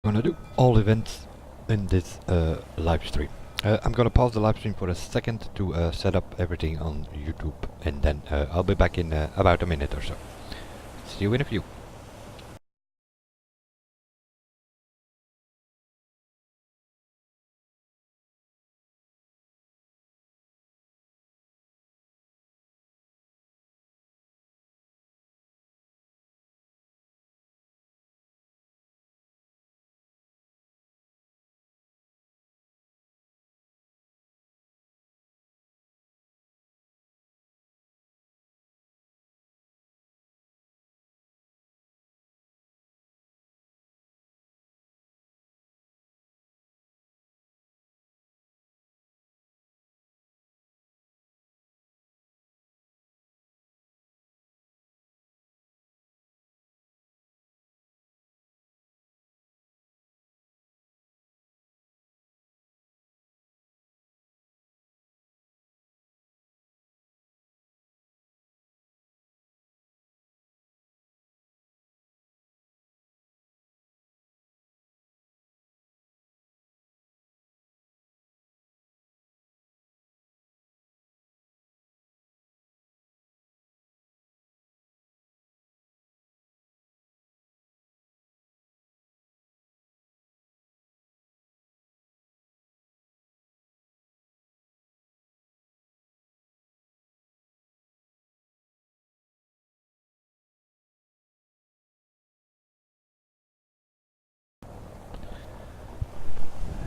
Gonna do all events in this live stream. I'm gonna pause the live stream for a second to set up everything on YouTube, and then I'll be back in about a minute or so. See you in a few.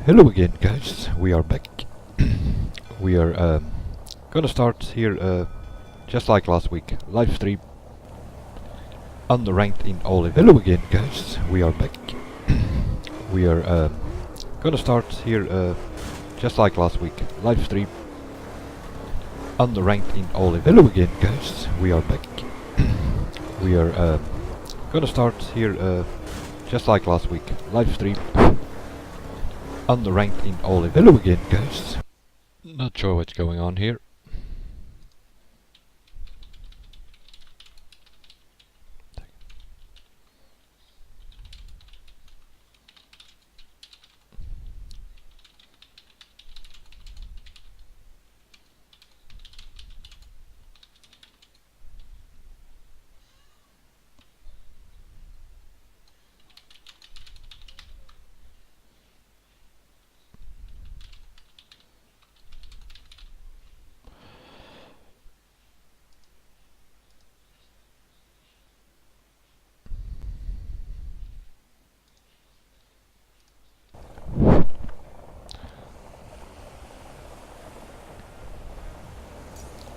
Hello again, guys. We are back. We are gonna start here just like last week. Live stream unranked in all events. Hello again, guys. We are back. We are gonna start here just like last week. Live stream unranked in all events. Hello again, guys. We are back. We are gonna start here just like last week. Live stream unranked in all events. Hello again, guys. Not sure what's going on here.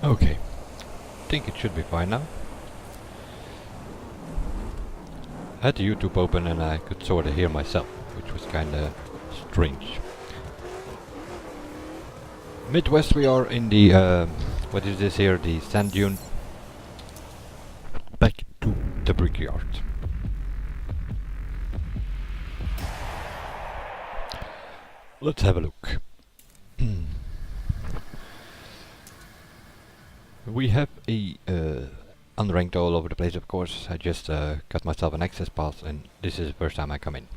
Okay, think it should be fine now. I had the YouTube open and I could sort of hear myself, which was kinda strange. Midwest, we are in the what is this here? The sand dune. Back to the Brickyard. Let's have a look. We have a unranked all over the place, of course. I just got myself an access pass and this is the first time I come in.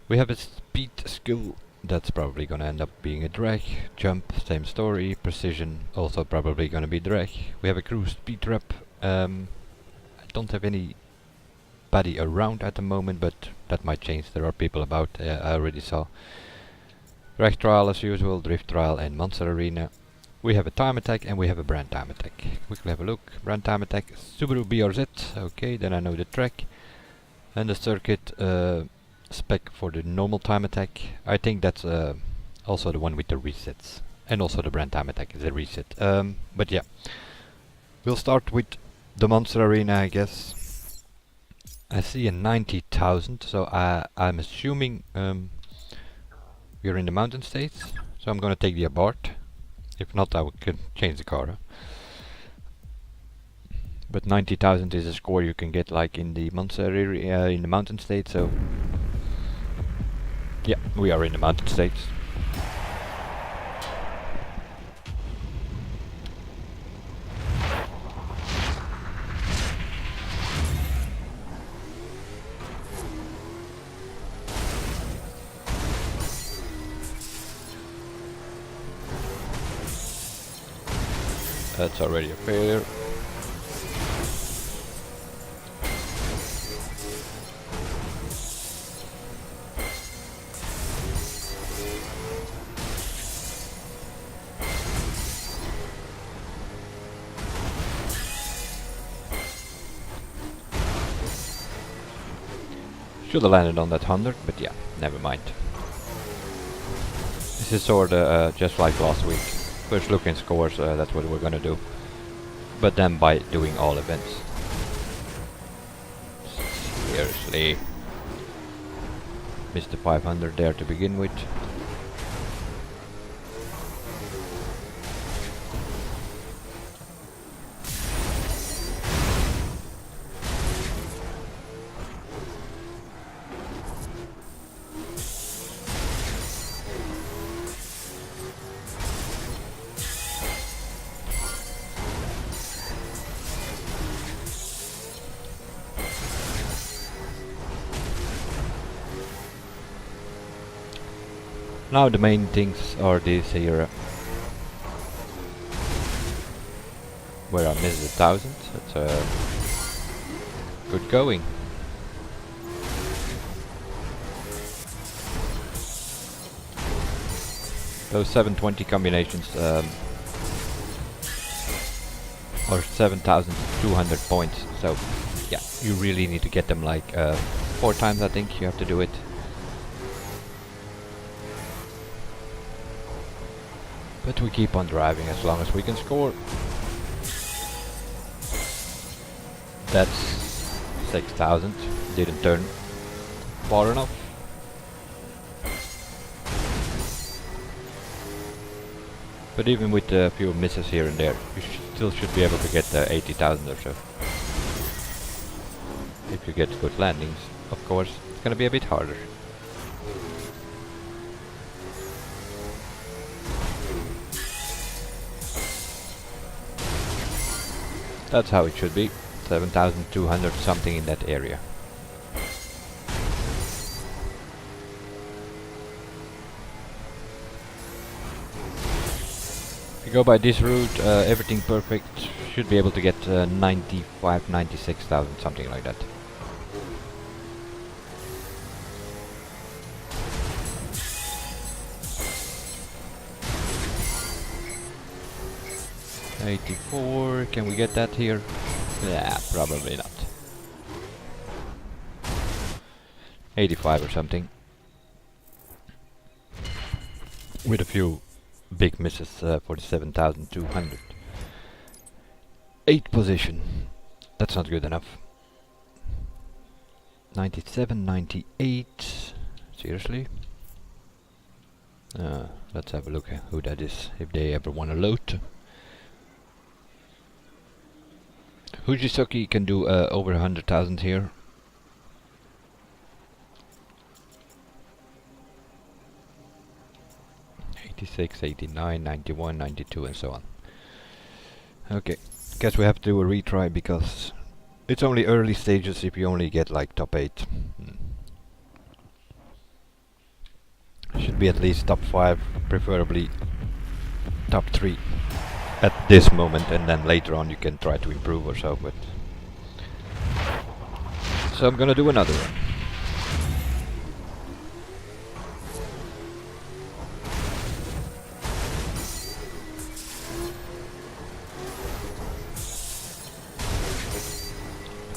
We have a speed skill that's probably gonna end up being a drag. Jump, same story. Precision, also probably gonna be drag. We have a crew speed trap. I don't have anybody around at the moment, but that might change. There are people about, I already saw. Drag trial as usual, drift trial and monster arena. We have a time attack and we have a brand time attack. Quickly have a look. Brand time attack, Subaru BRZ. Okay, then I know the track. And the circuit spec for the normal time attack. I think that's also the one with the resets. And also the brand time attack is a reset. But yeah. We'll start with the monster arena, I guess. I see a 90,000, so I'm assuming we're in the mountain states. So I'm gonna take the abort. If not, I can change the car. But 90,000 is a score you can get like in the monster area, in the mountain state, so yeah, we are in the mountain states. That's already a failure. Should have landed on that 100, but yeah, never mind. This is sorta just like last week. First look in scores, that's what we're gonna do. But then by doing all events. Seriously. Missed the 500 there to begin with. Now the main things are these here, where I missed 1,000. That's good going. Those 720 combinations are 7,200 points. So yeah, you really need to get them like 4 times. I think you have to do it. But we keep on driving as long as we can score. That's 6,000. Didn't turn far enough. But even with a few misses here and there, you still should be able to get 80,000 or so. If you get good landings, of course, it's gonna be a bit harder. That's how it should be. 7,200 something in that area. If you go by this route, everything perfect, should be able to get 95, 96,000, something like that. $84, can we get that here? Yeah, probably not. 85 or something. With a few big misses for the 7,200. 8th position. That's not good enough. 97, 98. Seriously? Let's have a look at who that is, if they ever want to load. Fujisoki can do over 100,000 here. '86, '89, '91, '92 and so on. Okay, guess we have to do a retry because it's only early stages if you only get like top 8. Should be at least top 5, preferably top 3. At this moment, and then later on you can try to improve or so, but so I'm gonna do another one.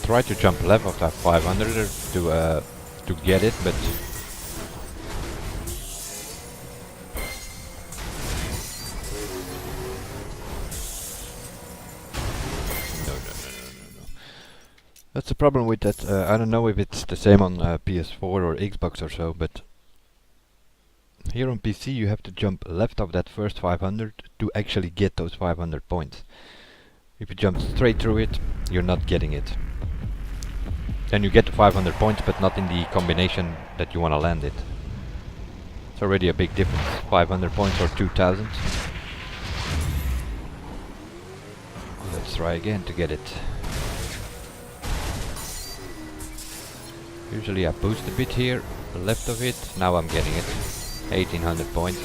Try to jump left of that 500 to get it, but that's the problem with that. I don't know if it's the same on PS4 or Xbox or so, but here on PC you have to jump left of that first 500 to actually get those 500 points. If you jump straight through it, you're not getting it. Then you get the 500 points, but not in the combination that you want to land it. It's already a big difference. 500 points or 2,000. Let's try again to get it. Usually I boost a bit here, left of it, now I'm getting it. 1,800 points.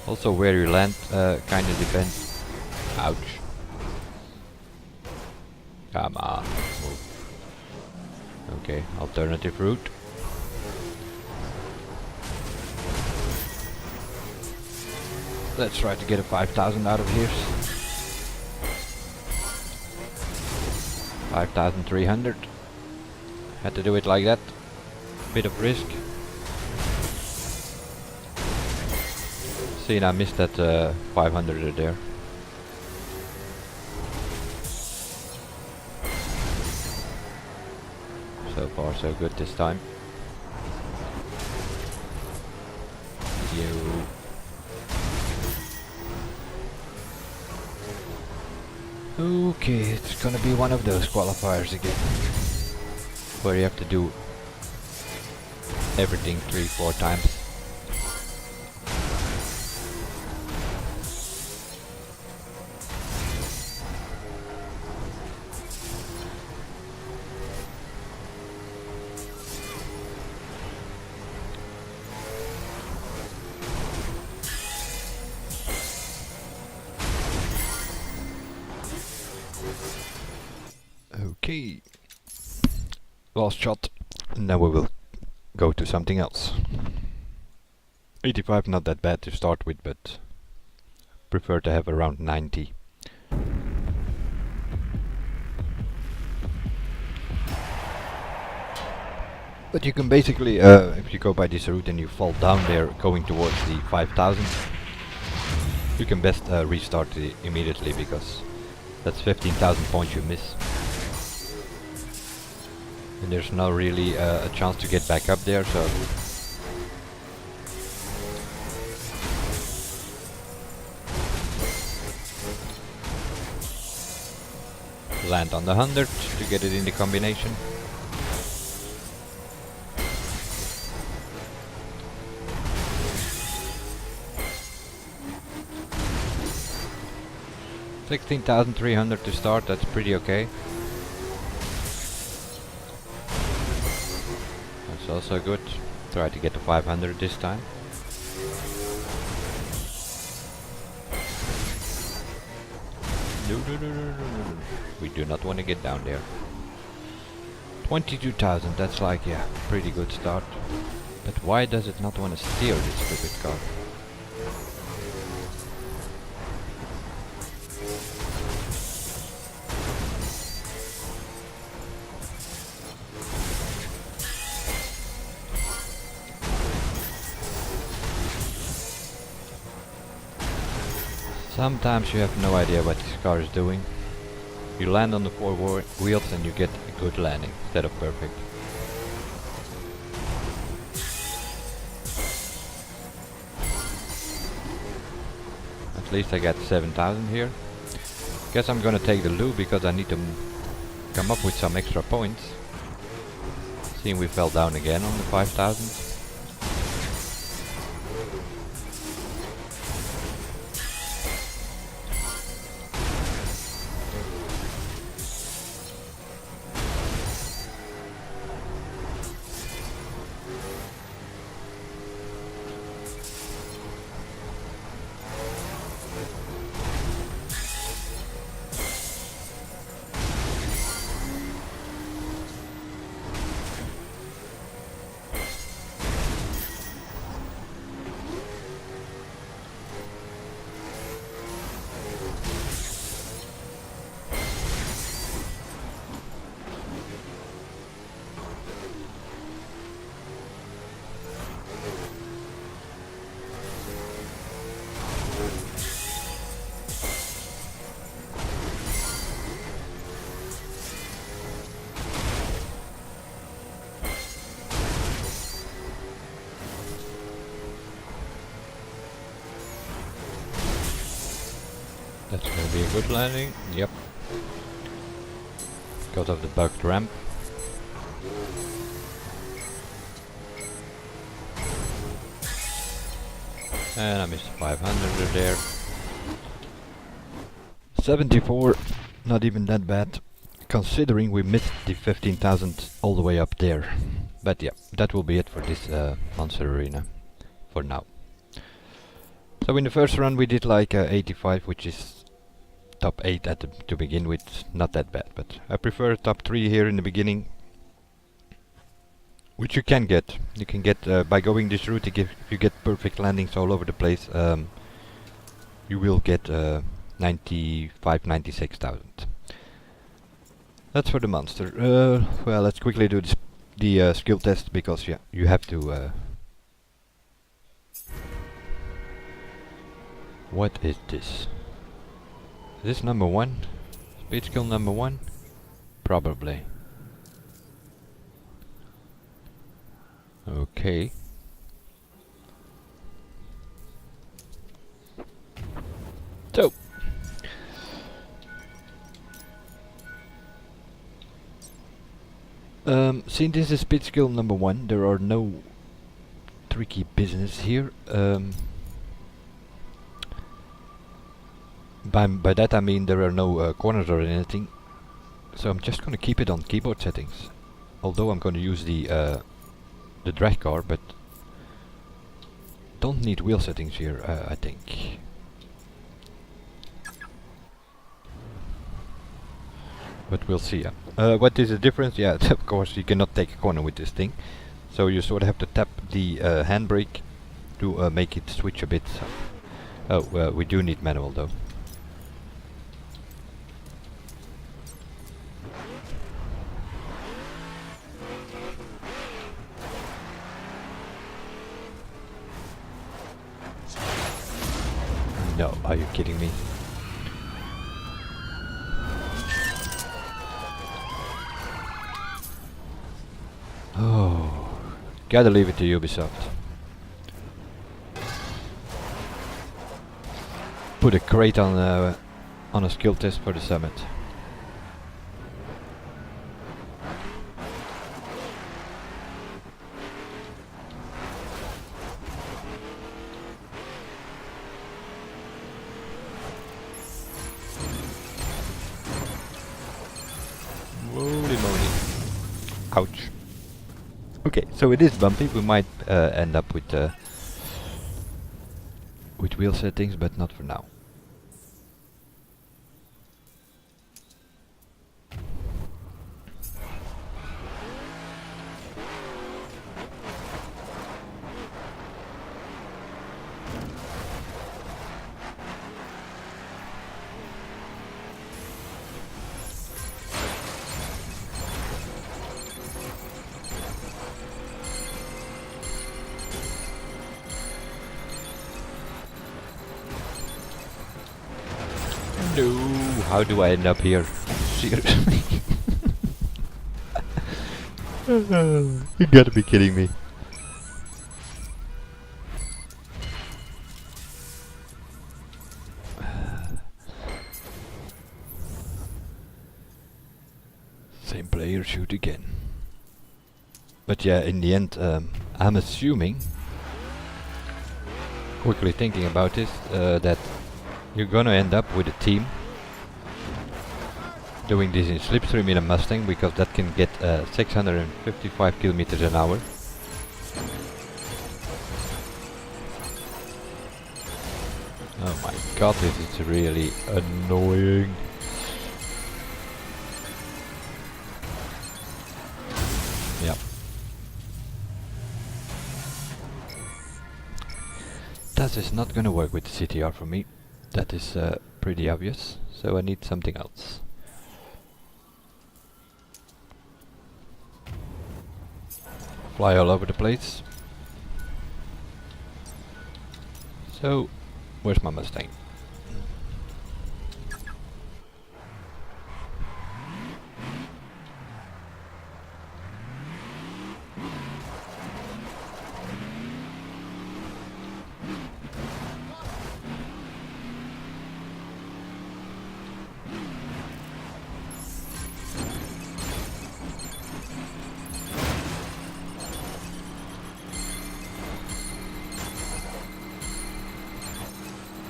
Also where you land kinda depends. Ouch. Come on, move. Okay, alternative route. Let's try to get a 5,000 out of here. 5,300. Had to do it like that. Bit of risk. See, I missed that 500 there. So far so good this time. You. Okay, it's gonna be one of those qualifiers again. Where you have to do everything 3-4 times. Okay, last shot, and then we will go to something else. 85 not that bad to start with, but prefer to have around 90. But you can basically, if you go by this route and you fall down there going towards the 5,000, you can best restart immediately, because that's 15,000 points you miss. And there's no really a chance to get back up there, so land on the 100 to get it in the combination. $16,300 to start, that's pretty okay. That's also good. Try to get to 500 this time. No. We do not want to get down there. 22,000, that's like, yeah, pretty good start. But why does it not want to steer this stupid car? Sometimes you have no idea what this car is doing. You land on the four wheels and you get a good landing instead of perfect. At least I got 7,000 here. Guess I'm gonna take the loop because I need to come up with some extra points. Seeing we fell down again on the 5,000. That's gonna be a good landing, yep. Because of the bugged ramp. And I missed 500 there. 74, not even that bad, considering we missed the 15,000 all the way up there. But yeah, that will be it for this Monster Arena for now. So in the first run we did like 85, which is top 8 at to begin with, not that bad, but I prefer top 3 here in the beginning, which you can get. You can get by going this route. If you get perfect landings all over the place, you will get 95, 96,000. That's for the monster. Well, let's quickly do the skill test, because yeah, you have to. What is this? Is this number 1? Speed skill number 1? Probably. Okay. So. Since this is speed skill number 1, there are no tricky business here. By that I mean there are no corners or anything. So I'm just gonna keep it on keyboard settings. Although I'm gonna use the drag car, but don't need wheel settings here, I think. But we'll see. What is the difference? Yeah, of course you cannot take a corner with this thing. So you sort of have to tap the handbrake to make it switch a bit. Oh, we do need manual though. No, are you kidding me? Oh, gotta leave it to Ubisoft. Put a crate on a skill test for the summit. Holy moly! Ouch. Okay, so it is bumpy. We might end up with wheel settings, but not for now. No, how do I end up here? Seriously? You gotta be kidding me. Same player shoot again. But yeah, in the end, I'm assuming, quickly thinking about this, that you're gonna end up with a team doing this in slipstream in a Mustang, because that can get 655 kilometers an hour. Oh my god, this is really annoying. Yeah. That is not gonna work with the CTR for me. That is pretty obvious, so I need something else. Fly all over the place. So, where's my Mustang?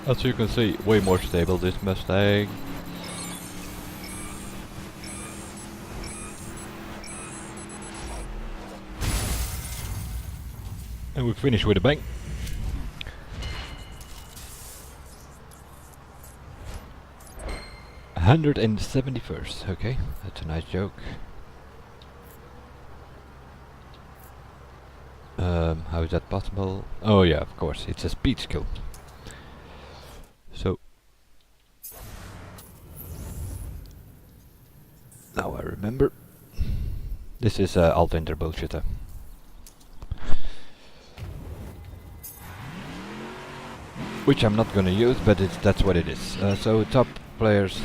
As you can see, way more stable this Mustang. And we finish with a bang. 171st, okay, that's a nice joke. How is that possible? Oh yeah, of course, it's a speed skill. So now I remember. This is alt-enter bullshit. Which I'm not gonna use, but that's what it is. So top players,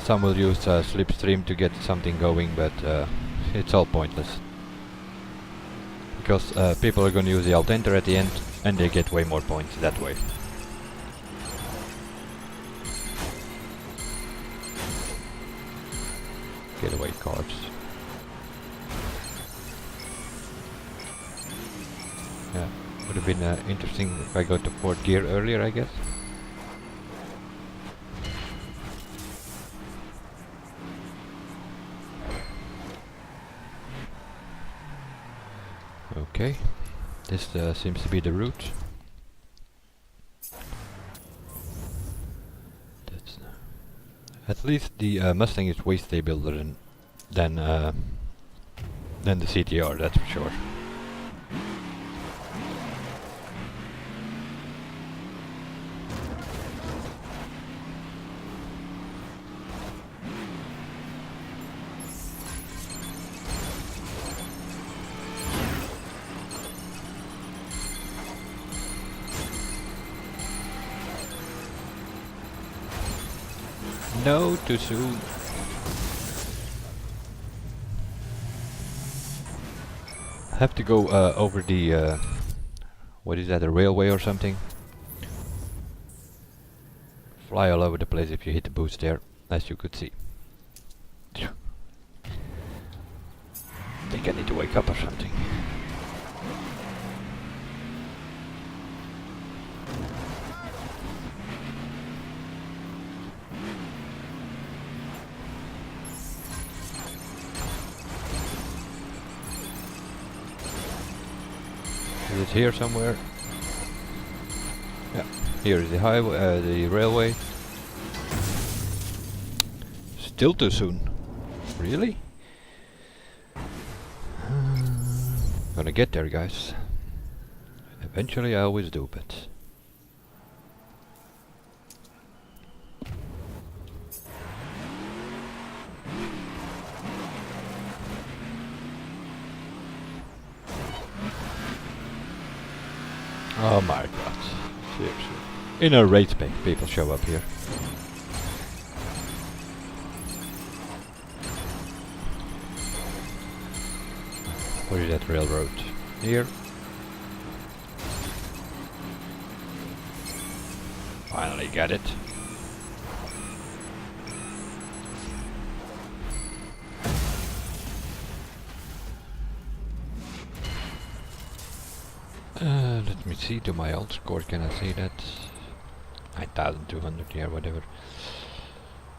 some will use slipstream to get something going, but it's all pointless. Because people are gonna use the alt-enter at the end, and they get way more points that way. Getaway cards. Yeah, would have been interesting if I got to 4th gear earlier, I guess. Okay, this seems to be the route. That's at least the Mustang is way stabler than the CTR, that's for sure. No, too soon. Have to go over the what is that, a railway or something? Fly all over the place if you hit the boost there, as you could see. Think I need to wake up or something. Is it here somewhere? Yeah, here is the highway, the railway. Still too soon. Really? Gonna get there, guys. Eventually, I always do, but. Oh my god, seriously. In a race pack, people show up here. Where is that railroad? Here. Finally got it. Let me see, to my old score, can I see that? 9,200, yeah, whatever.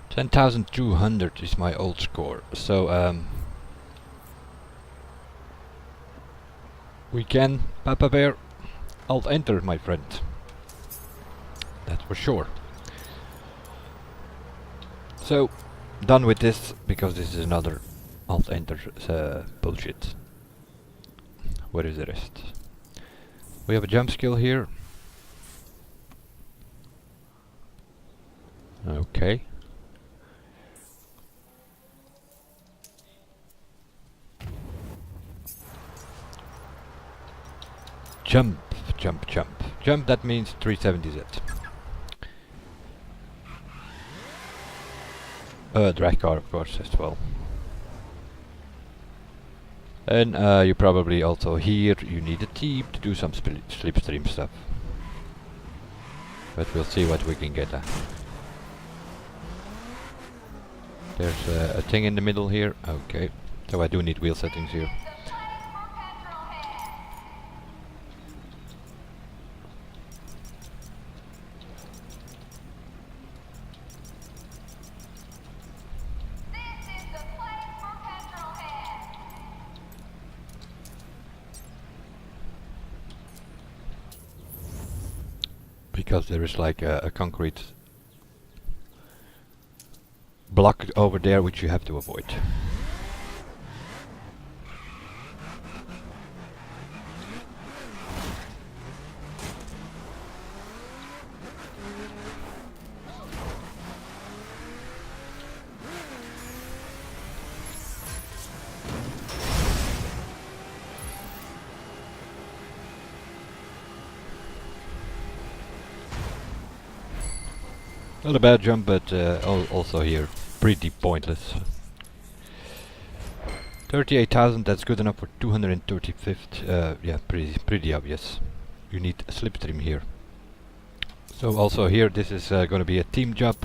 10,200 is my old score, so we can, Papa Bear, alt-enter, my friend. That's for sure. So, done with this, because this is another alt-enter bullshit. Where is the rest? We have a jump skill here. Okay. Jump, jump, jump. Jump, that means 370Z. Drag car, of course, as well. And you probably also here, you need a team to do some slipstream stuff. But we'll see what we can get at. There's a thing in the middle here. Okay, so I do need wheel settings here. Because there is like a concrete block over there which you have to avoid. Not a bad jump, but also here pretty pointless. 38,000, that's good enough for 235th. Yeah, pretty obvious. You need a slipstream here. So also here, this is going to be a team job.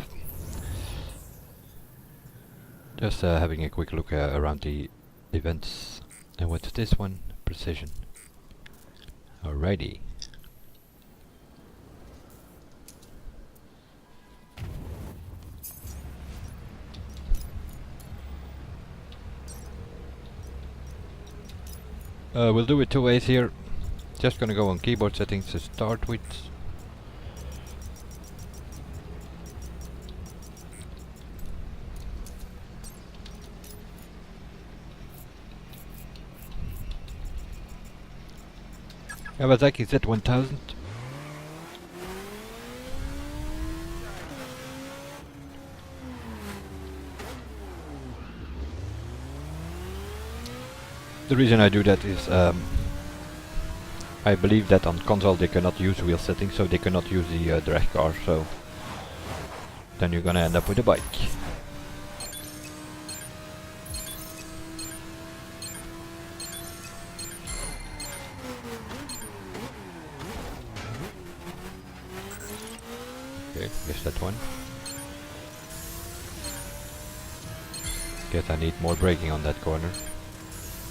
Just having a quick look around the events. And what's this one? Precision. Alrighty. We'll do it two ways here. Just gonna go on keyboard settings to start with. Kawasaki Z1000. The reason I do that is I believe that on console they cannot use wheel settings, so they cannot use the drag car, so then you're gonna end up with a bike. Okay, missed that one. Guess I need more braking on that corner.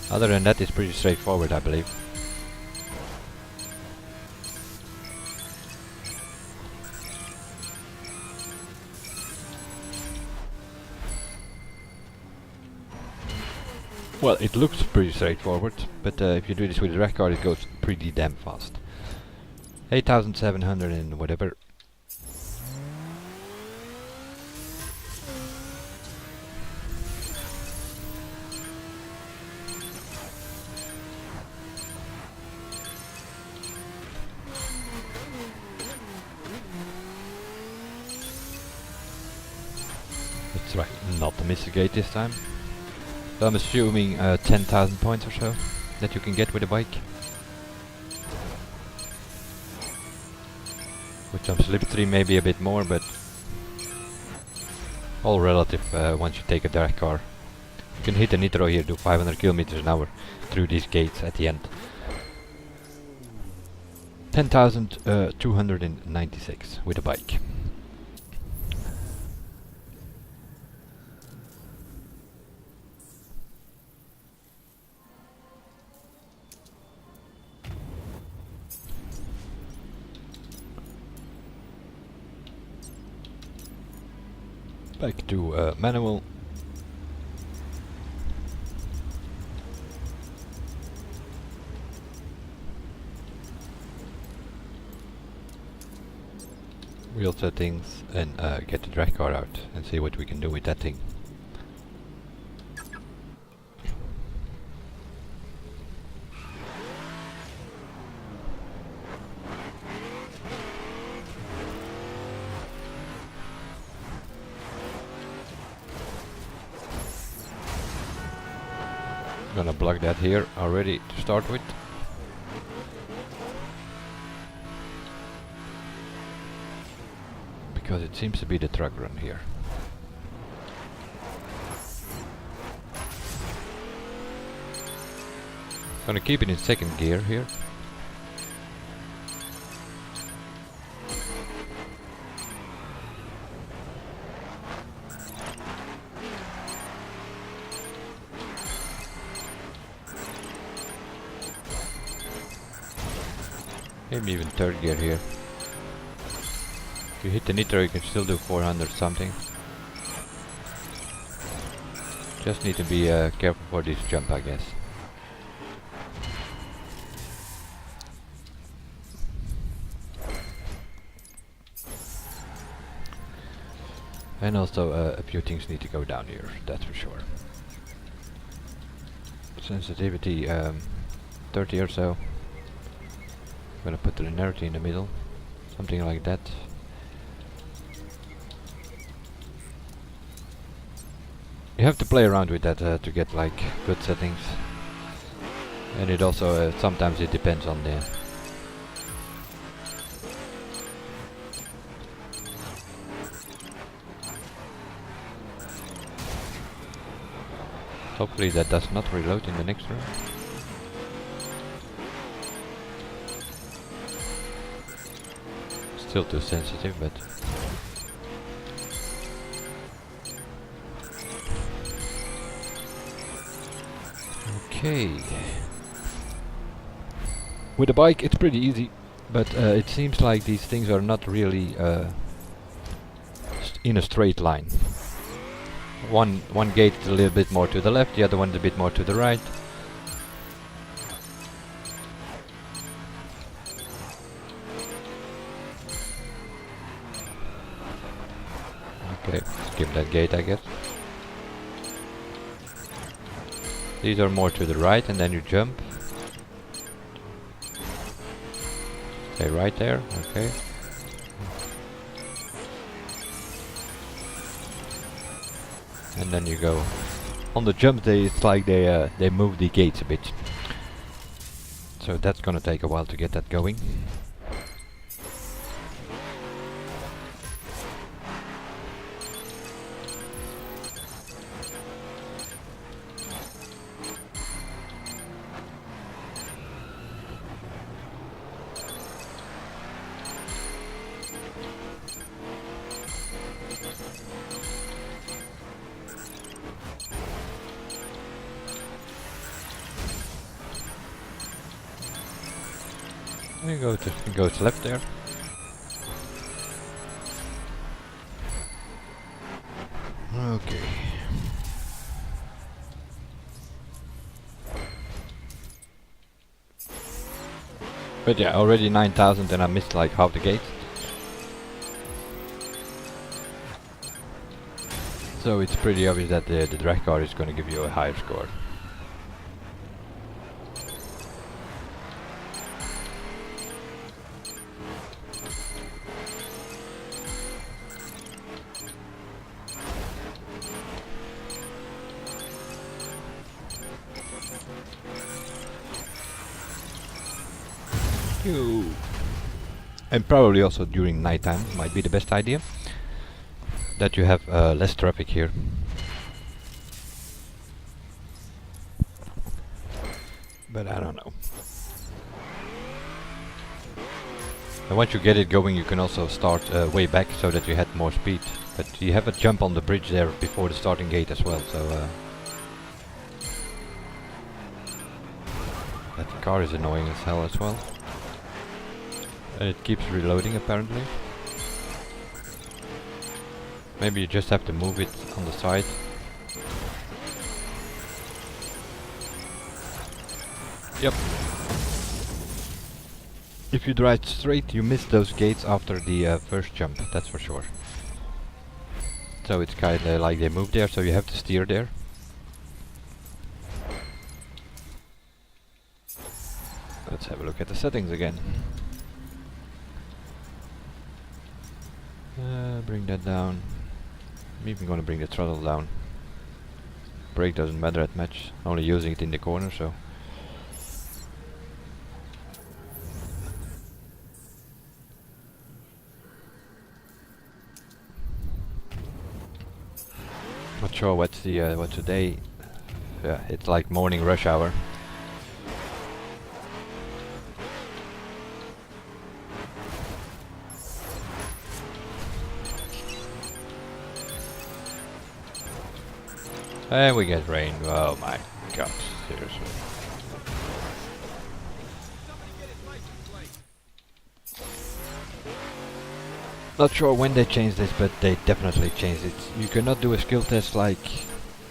Other than that, it's pretty straightforward, I believe. Well, it looks pretty straightforward, but if you do this with a drag car, it goes pretty damn fast. 8,700 and whatever. Let's try not to miss a gate this time. So I'm assuming 10,000 points or so that you can get with a bike. With some slipstream maybe a bit more, but all relative once you take a drag car. You can hit a nitro here, do 500 kilometers an hour through these gates at the end. 10,296 with a bike. Back to manual. Wheel settings and get the drag car out and see what we can do with that thing. Gonna block that here already to start with. Because it seems to be the truck run here. Gonna keep it in second gear here. Maybe even third gear here. If you hit the nitro, you can still do 400 something. Just need to be careful for this jump, I guess. And also a few things need to go down here, that's for sure. Sensitivity 30 or so. I'm gonna put the linearity in the middle, something like that. You have to play around with that to get like good settings. And it also sometimes it depends on the hopefully that does not reload in the next room. Still too sensitive, but okay. With a bike it's pretty easy, but it seems like these things are not really in a straight line. One gate is a little bit more to the left, the other one is a bit more to the right. Okay, skip that gate I guess. These are more to the right and then you jump. Stay right there, okay. And then you go on the jump. It's like they move the gates a bit, so that's gonna take a while to get that going. You go to left there. Okay. But yeah, already 9,000 and I missed like half the gate. So it's pretty obvious that the drag car is going to give you a higher score. And probably also during nighttime might be the best idea, that you have less traffic here. But I don't know. And once you get it going you can also start way back so that you had more speed. But you have a jump on the bridge there before the starting gate as well, so that car is annoying as hell as well. And it keeps reloading apparently. Maybe you just have to move it on the side. Yep. If you drive straight you miss those gates after the first jump, that's for sure. So it's kinda like they move there, so you have to steer there. Let's have a look at the settings again. Bring that down. I'm even gonna bring the throttle down. Brake doesn't matter that much, only using it in the corner, so. Not sure what's today. Yeah, it's like morning rush hour. And we get rain. Oh my god, seriously. Not sure when they changed this, but they definitely changed it. You cannot do a skill test like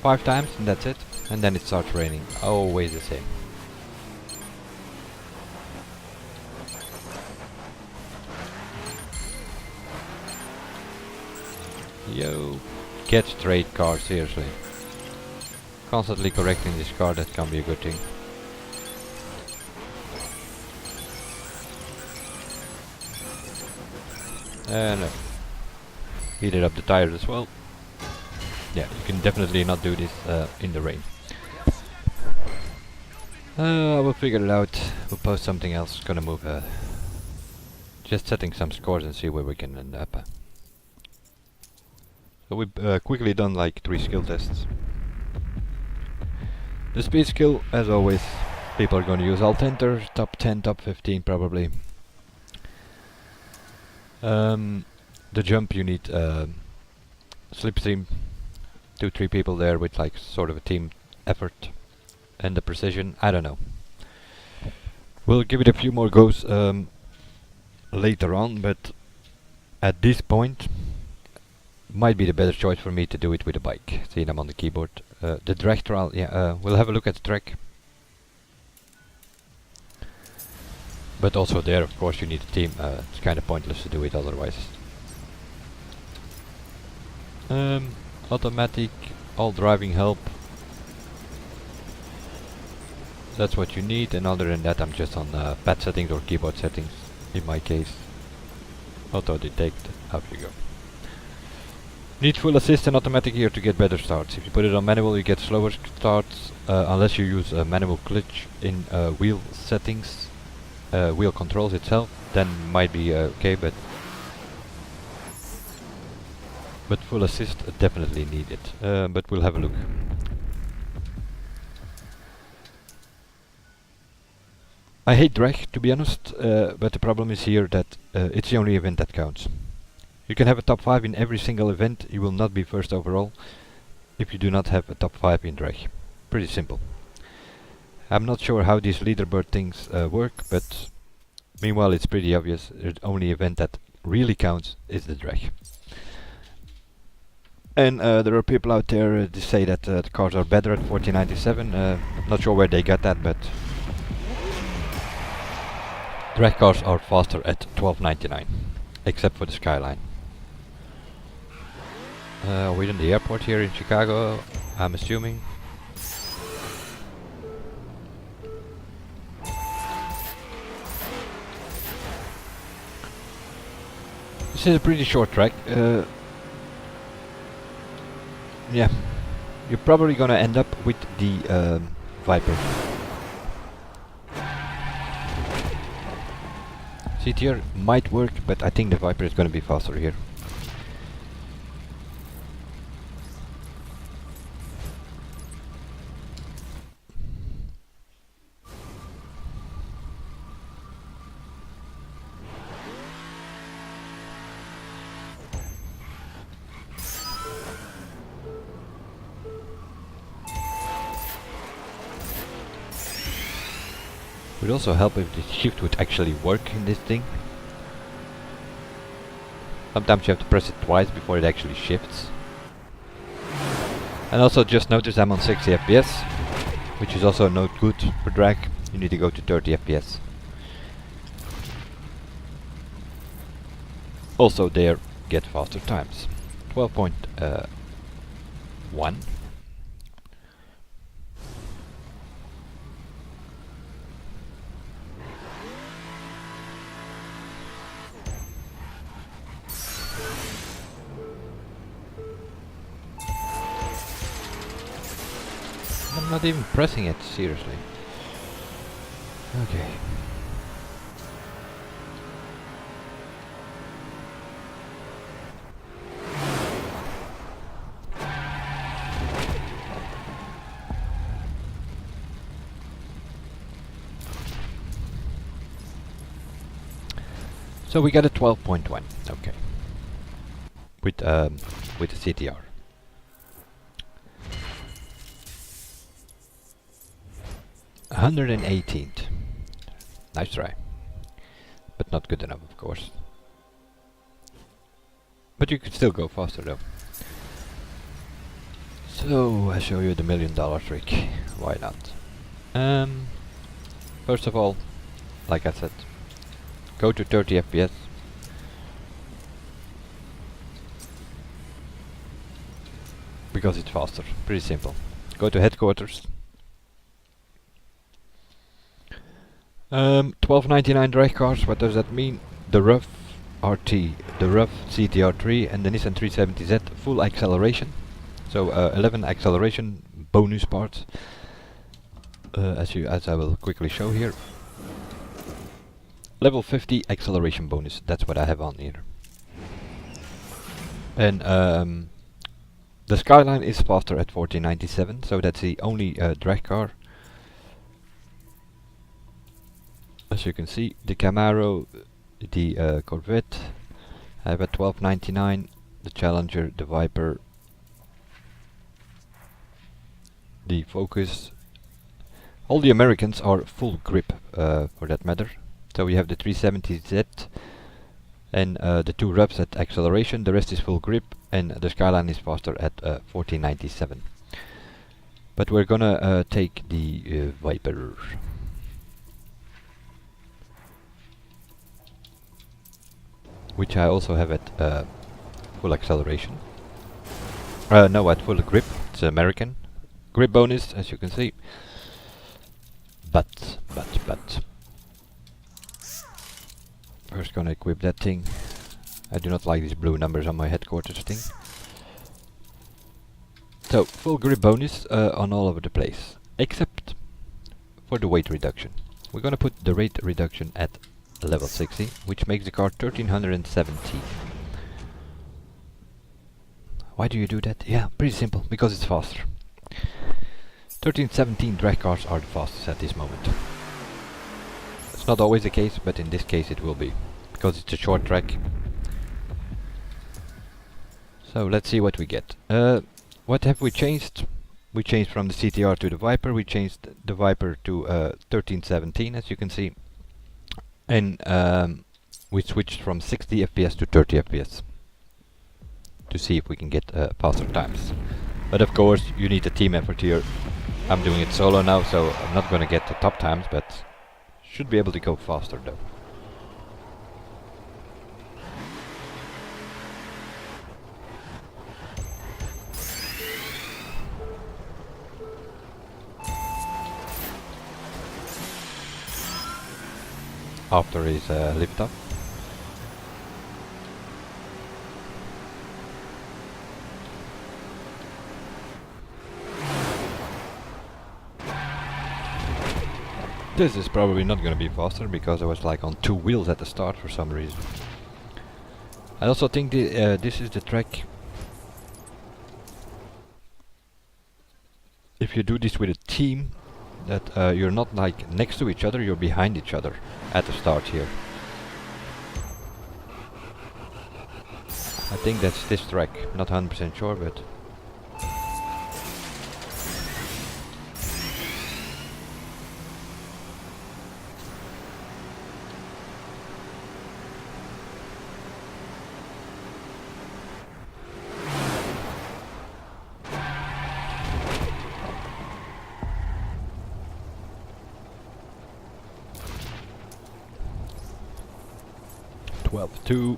5 times and that's it. And then it starts raining. Always the same. Yo, get straight car, seriously. Constantly correcting this car, that can be a good thing. And heated up the tires as well. Yeah, you can definitely not do this in the rain. I will figure it out. We'll post something else. Gonna move. Just setting some scores and see where we can end up. So we've quickly done like 3 skill tests. The speed skill, as always, people are going to use alt enter, top 10, top 15 probably. The jump you need slipstream, 2-3 people there with like sort of a team effort. And the precision, I don't know. We'll give it a few more goes later on, but at this point might be the better choice for me to do it with a bike. See them on the keyboard. The drag trial, yeah, we'll have a look at the track. But also there, of course, you need a team. It's kind of pointless to do it otherwise. Automatic, all driving help. That's what you need, and other than that I'm just on pad settings or keyboard settings in my case. Auto detect, off you go. Need full assist and automatic here to get better starts. If you put it on manual you get slower starts, unless you use a manual clutch in wheel settings, wheel controls itself, then might be okay, but full assist definitely needed. But we'll have a look. I hate drag, to be honest, but the problem is here that it's the only event that counts. You can have a top 5 in every single event, you will not be first overall if you do not have a top 5 in drag. Pretty simple. I'm not sure how these leaderboard things work, but meanwhile it's pretty obvious. The only event that really counts is the drag. And there are people out there to say that the cars are better at 1497. I'm not sure where they got that, but drag cars are faster at 1299, except for the Skyline. We're in the airport here in Chicago, I'm assuming. This is a pretty short track. Yeah, you're probably gonna end up with the Viper. CTR might work, but I think the Viper is gonna be faster here. Would also help if the shift would actually work in this thing. Sometimes you have to press it twice before it actually shifts. And also just notice I'm on 60 FPS, which is also not good for drag. You need to go to 30 FPS. Also there, get faster times. 12.1. I'm not even pressing it, seriously. Okay. So we got a 12.1, okay. With the CTR. $118th. Nice try. But not good enough, of course. But you could still go faster though. So, I'll show you the $1 million trick. Why not? First of all, like I said, go to 30 FPS. because it's faster. Pretty simple. Go to headquarters. 1299 drag cars. What does that mean? The rough RT, the rough CTR3 and the Nissan 370Z full acceleration. So 11 acceleration bonus parts. As I will quickly show here. Level 50 acceleration bonus. That's what I have on here. And the Skyline is faster at 1497, so that's the only drag car. As you can see, the Camaro, the Corvette, I have at 1299, the Challenger, the Viper, the Focus. All the Americans are full grip for that matter. So we have the 370Z and the two rubs at acceleration, the rest is full grip, and the Skyline is faster at 1497. But we're gonna take the Viper. Which I also have at full acceleration. No, at full grip. It's American. Grip bonus, as you can see. But. First gonna equip that thing. I do not like these blue numbers on my headquarters thing. So, full grip bonus on all over the place. Except for the weight reduction. We're gonna put the weight reduction at level 60, which makes the car 1370. Why do you do that? Yeah, pretty simple, because it's faster. 1317 drag cars are the fastest at this moment. It's not always the case, but in this case it will be, because it's a short track. So let's see what we get. What have we changed? We changed from the CTR to the Viper. We changed the Viper to 1317, as you can see. And we switched from 60 FPS to 30 FPS to see if we can get faster times. But of course you need a team effort here. I'm doing it solo now, so I'm not gonna get the top times, but should be able to go faster though. After his lift up. This is probably not gonna be faster because I was like on two wheels at the start for some reason. I also think this is the track. If you do this with a team, that you're not like next to each other, you're behind each other at the start here. I think that's this track, not 100% sure, but... Two.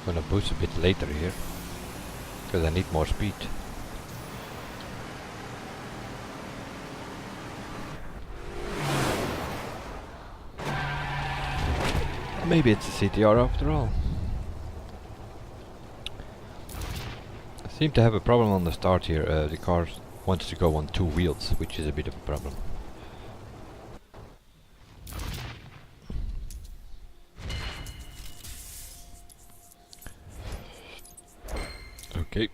Gonna boost a bit later here because I need more speed. Maybe it's a CTR after all. I seem to have a problem on the start here. The car wants to go on two wheels, which is a bit of a problem. Okay.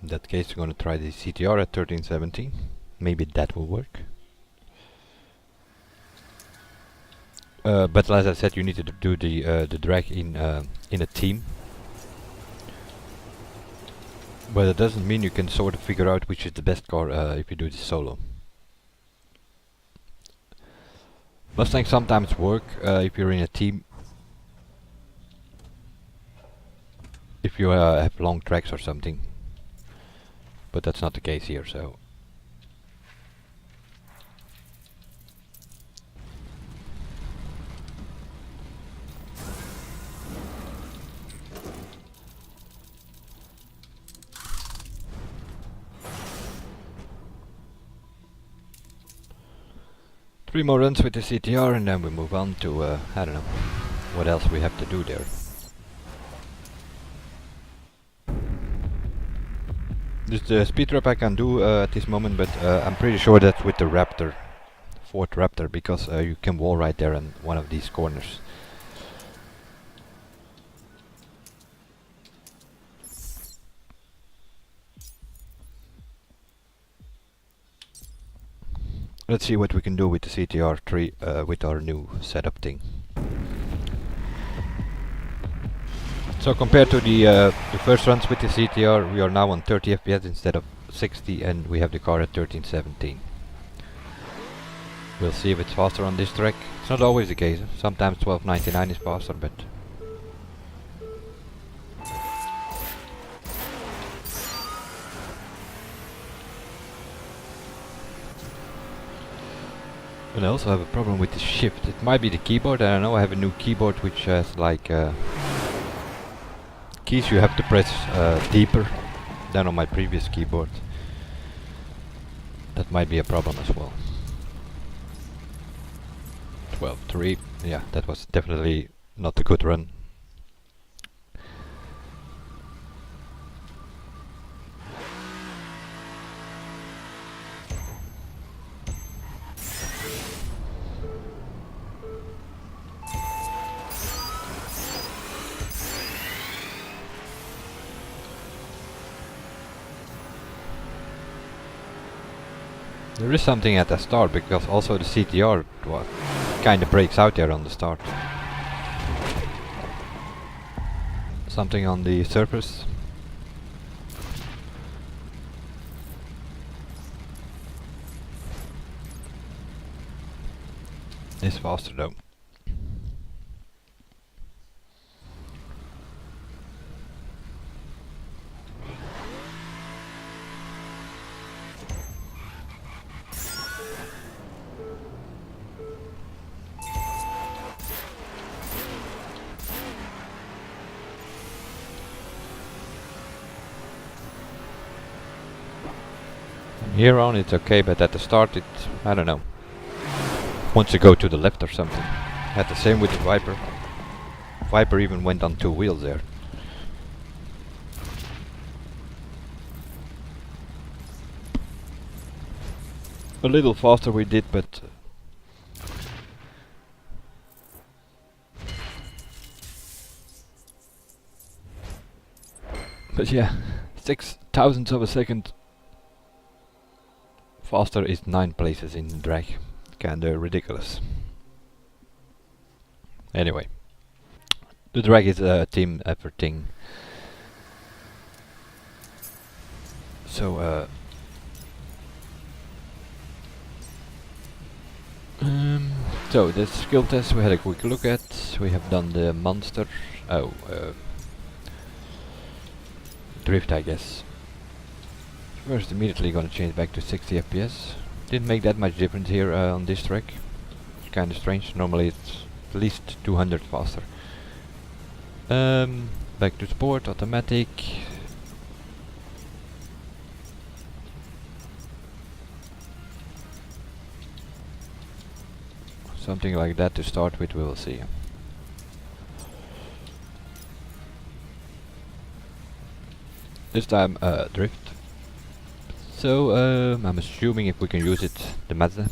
In that case, we're going to try the CTR at 1317. Maybe that will work. But as I said, you need to do the drag in a team. But it doesn't mean you can sort of figure out which is the best car if you do this solo. Mustangs sometimes work if you're in a team. if you have long tracks or something. But that's not the case here, so. Three more runs with the CTR and then we move on to, I don't know, what else we have to do there. This is the speed trap I can do at this moment, but I'm pretty sure that's with the Raptor, Ford Raptor, because you can wall right there in one of these corners. Let's see what we can do with the CTR3 with our new setup thing. So compared to the first runs with the CTR, we are now on 30 FPS instead of 60, and we have the car at 1317. We'll see if it's faster on this track. It's not always the case. Sometimes 1299 is faster, but and I also have a problem with the shift. It might be the keyboard, I don't know. I have a new keyboard which has like keys you have to press deeper than on my previous keyboard. That might be a problem as well. 12-3, yeah, that was definitely not a good run. There is something at the start, because also the CTR kind of breaks out there on the start. Something on the surface. Is faster though. Here on it's okay, but at the start it, I don't know, wants to go to the left or something. Had the same with the Viper. Viper even went on two wheels there. A little faster we did, but yeah, 0.06 of a second faster is 9 places in the drag. Kinda ridiculous. Anyway, the drag is a team effort thing. So so the skill test we had a quick look at. We have done the monster. Drift, I guess. First, immediately gonna change back to 60 FPS. Didn't make that much difference here on this track. It's kinda strange. Normally it's at least 200 faster. Back to sport, automatic. Something like that to start with, we will see. This time drift. So I'm assuming if we can use it, the Mazda.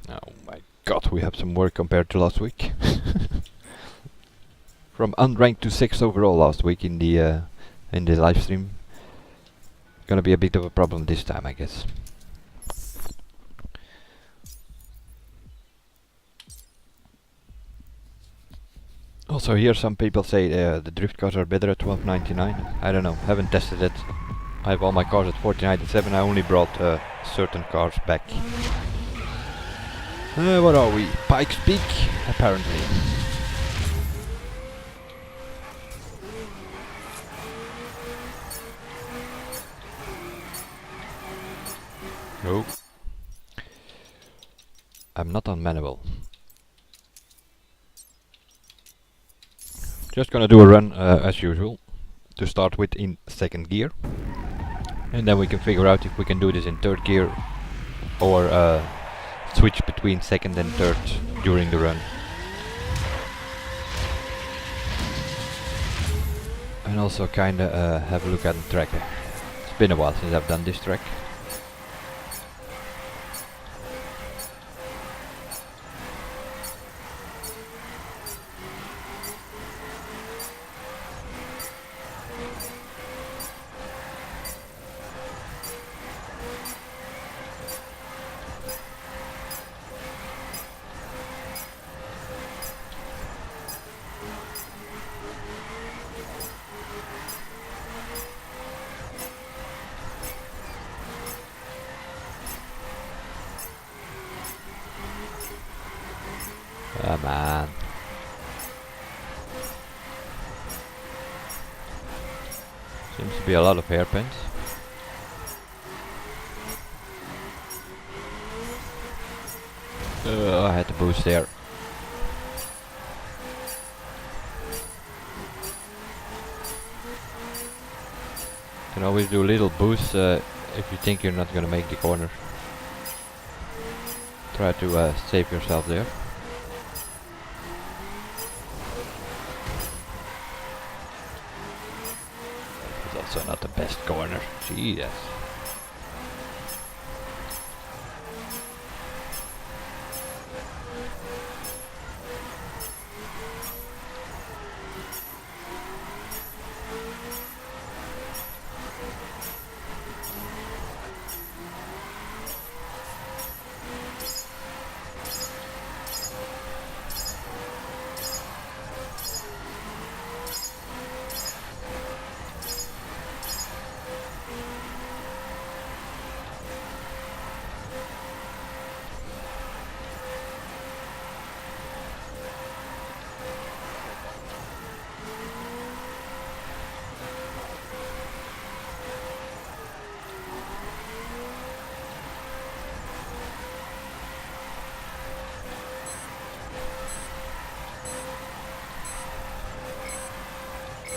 Oh my god, we have some work compared to last week. From unranked to 6th overall last week in the live stream. Gonna be a bit of a problem this time, I guess. Also here some people say the drift cars are better at 1299. I don't know, haven't tested it. I have all my cars at 1497. I only brought certain cars back. What are we? Pikes Peak, apparently. No. I'm not on manual. Just gonna do a run as usual. To start with in second gear. And then we can figure out if we can do this in third gear. Or switch between second and third during the run. And also kinda have a look at the track. It's been a while since I've done this track. Ah man. Seems to be a lot of hairpins. I had to boost there. Can always do little boosts if you think you're not gonna make the corner. Try to save yourself there. It's also not the best corner. Jesus.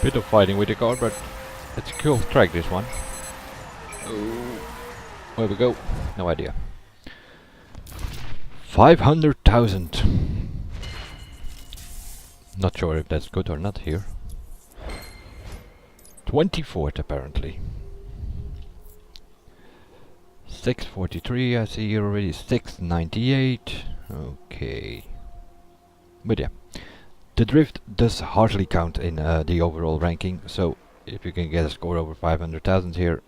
Bit of fighting with the car, but it's a cool track, this one. Oh, where we go? No idea. 500,000. Not sure if that's good or not here. 24th apparently. 643 I see here already. 698. Okay. But yeah. The drift does hardly count in the overall ranking, so if you can get a score over 500,000 here,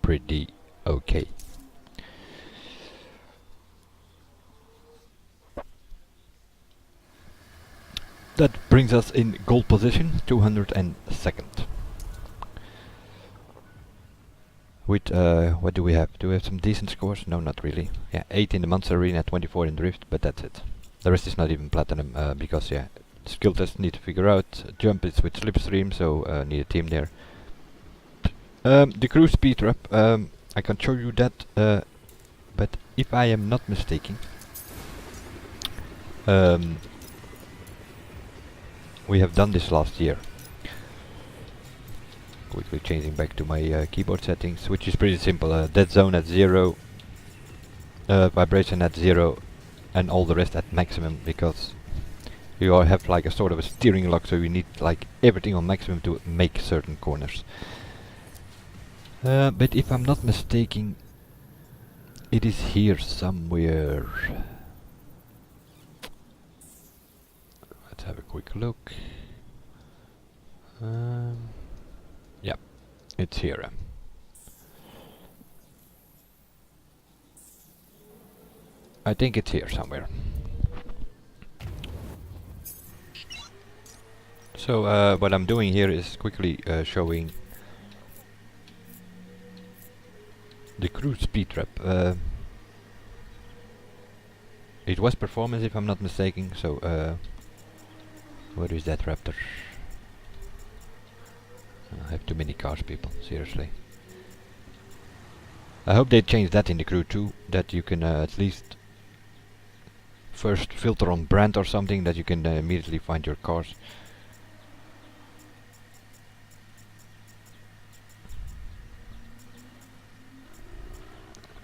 pretty okay. That brings us in gold position, 202nd. With, what do we have? Do we have some decent scores? No, not really. Yeah, 8 in the Monster Arena, 24 in drift, but that's it. The rest is not even platinum, because yeah, skill test need to figure out. Jump is with slipstream, so need a team there. The cruise speed up, I can show you that, but if I am not mistaken, we have done this last year. Quickly changing back to my keyboard settings, which is pretty simple. Dead zone at 0, vibration at 0, and all the rest at maximum, because you all have like a sort of a steering lock, so you need like everything on maximum to make certain corners. But if I'm not mistaken, it is here somewhere. Let's have a quick look. Yeah, it's here. I think it's here somewhere. So what I'm doing here is quickly showing the cruise speed trap. It was performance if I'm not mistaken, so where is that Raptor? I have too many cars, people, seriously. I hope they change that in the crew too, that you can at least first filter on brand or something, that you can immediately find your cars.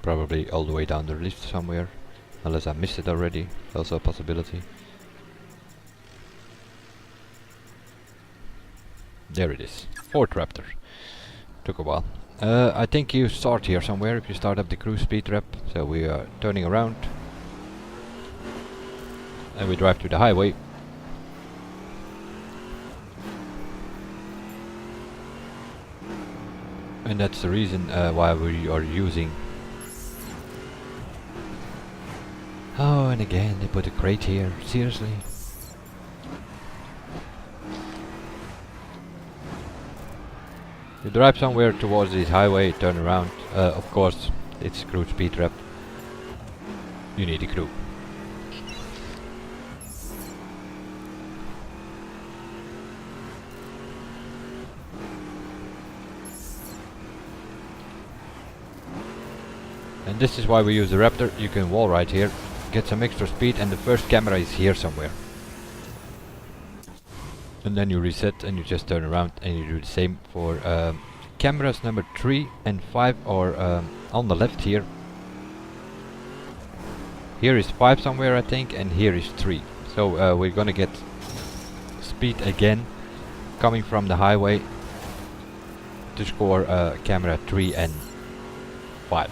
Probably all the way down the list somewhere, unless I missed it already, also a possibility. There it is, 4th Raptor. Took a while. I think you start here somewhere if you start up the cruise speed rep. So we are turning around and we drive to the highway. And that's the reason why we are using... Oh, and again they put a crate here, seriously? You drive somewhere towards this highway, turn around. Of course, it's cruise speed rep. You need a crew. And this is why we use the Raptor. You can wall ride here, get some extra speed, and the first camera is here somewhere. And then you reset and you just turn around and you do the same for cameras number 3 and 5 are on the left here. Here is 5 somewhere I think, and here is 3. So we're gonna get speed again coming from the highway to score camera 3 and 5.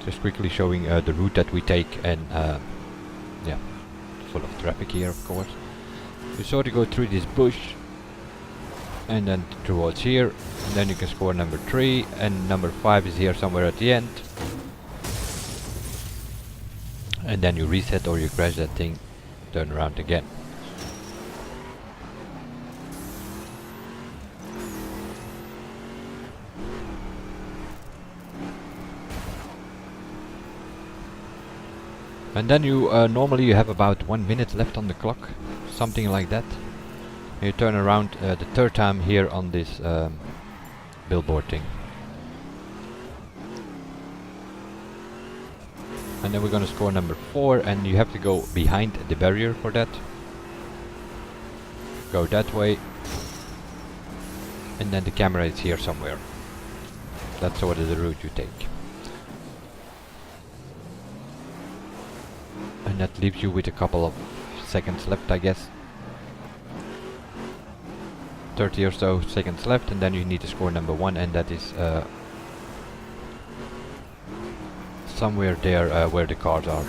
Just quickly showing the route that we take, and yeah, full of traffic here of course. You sort of go through this bush and then towards here, and then you can score number 3, and number 5 is here somewhere at the end. And then you reset or you crash that thing, turn around again. And then you normally you have about 1 minute left on the clock, something like that. You turn around the 3rd time here on this billboard thing. And then we're gonna score number 4, and you have to go behind the barrier for that. Go that way. And then the camera is here somewhere. That's sort of the route you take. And that leaves you with a couple of seconds left, I guess. 30 or so seconds left, and then you need to score number 1, and that is somewhere there where the cars are.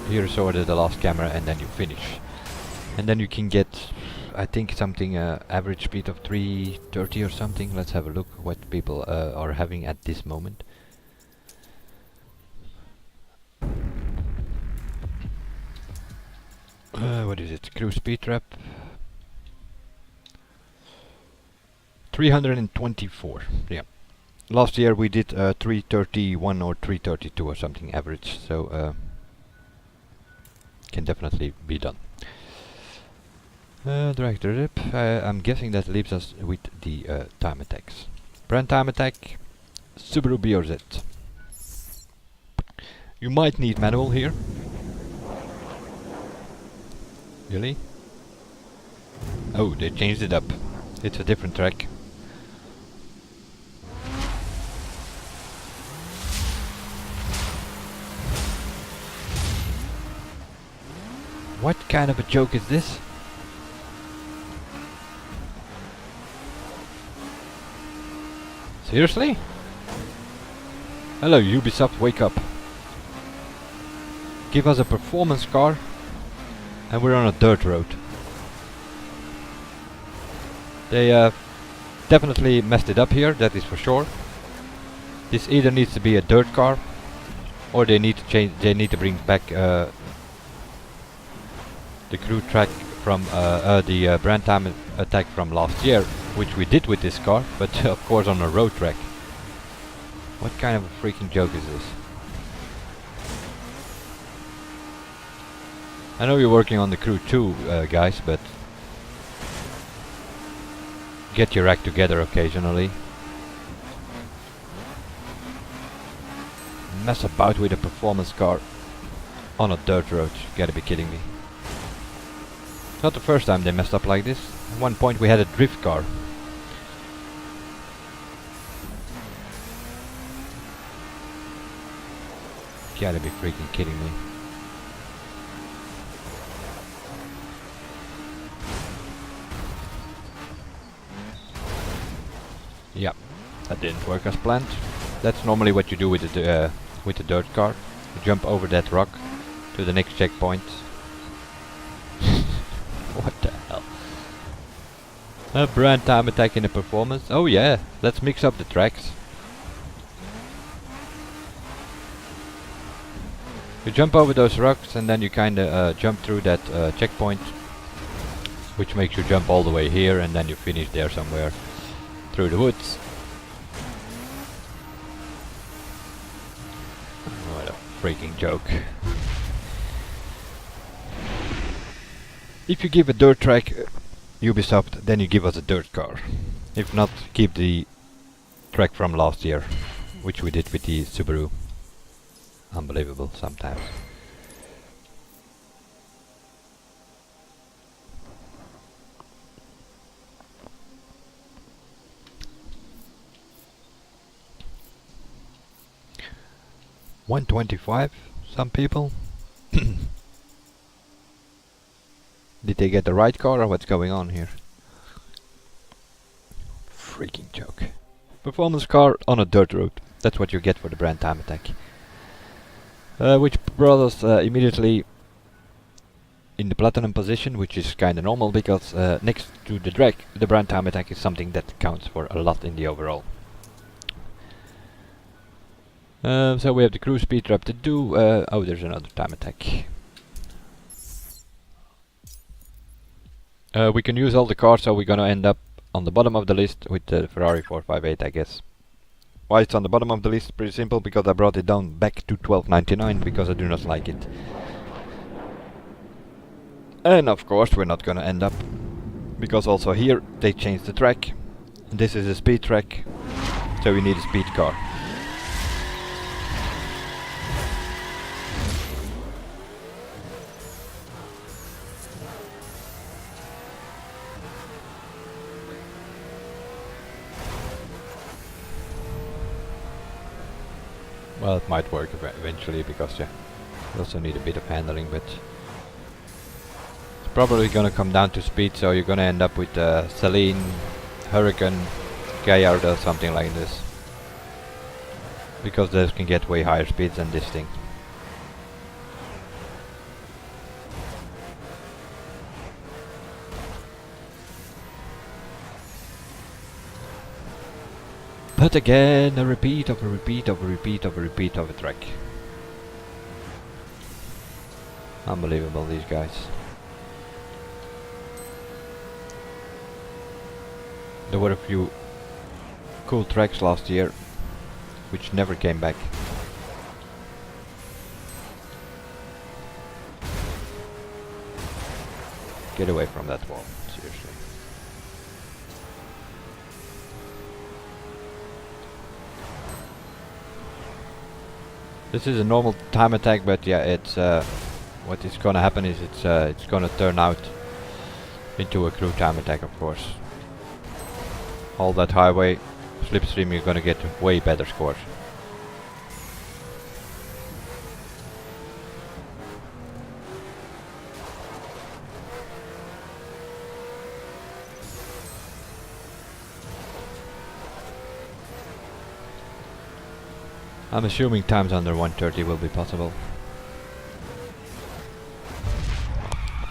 Here is sort of the last camera, and then you finish. And then you can get, I think, something average speed of 330 or something. Let's have a look what people are having at this moment. What is it? Cruise speed rep 324. Yeah. Last year we did 331 or 332 or something average, so can definitely be done. Drag the rip. I'm guessing that leaves us with the time attacks. Brand time attack, Subaru BRZ. You might need manual here. Really? Oh, they changed it up. It's a different track. What kind of a joke is this? Seriously? Hello Ubisoft, wake up. Give us a performance car and we're on a dirt road. They definitely messed it up here, that is for sure. This either needs to be a dirt car, or they need to change. They need to bring back the crew track from the brand time attack from last year, which we did with this car, but of course on a road track. What kind of a freaking joke is this? I know you're working on the crew too, guys, but get your act together occasionally. Mess about with a performance car on a dirt road. You gotta be kidding me. Not the first time they messed up like this. At one point we had a drift car. Gotta be freaking kidding me. Yep, that didn't work as planned. That's normally what you do with the dirt car. You jump over that rock to the next checkpoint. What the hell? A brand time attack in a performance. Oh yeah, let's mix up the tracks. You jump over those rocks and then you kinda jump through that checkpoint, which makes you jump all the way here and then you finish there somewhere through the woods. What a freaking joke. If you give a dirt track Ubisoft, then you give us a dirt car. If not, keep the track from last year, which we did with the Subaru. Unbelievable sometimes. $125, some people. Did they get the right car or what's going on here? Freaking joke. Performance car on a dirt road. That's what you get for the brand time attack. Which brought us immediately in the platinum position, which is kinda normal because next to the drag, the brand time attack is something that counts for a lot in the overall. So we have the cruise speed trap to do. Oh, there's another time attack. We can use all the cars, so we're gonna end up on the bottom of the list with the Ferrari 458, I guess. Why it's on the bottom of the list? Pretty simple, because I brought it down back to $12.99 because I do not like it. And of course we're not gonna end up, because also here they changed the track. This is a speed track, so we need a speed car. Well, it might work eventually, because yeah, you also need a bit of handling, but it's probably gonna come down to speed, so you're gonna end up with Celine, Hurricane, Gallardo, something like this. Because those can get way higher speeds than this thing. But again, a repeat of a repeat of a repeat of a repeat of a track. Unbelievable, these guys. There were a few cool tracks last year, which never came back. Get away from that wall, seriously. This is a normal time attack, but yeah, it's what is gonna happen is it's gonna turn out into a crew time attack, of course. All that highway slipstream, you're gonna get way better scores. I'm assuming times under 130 will be possible.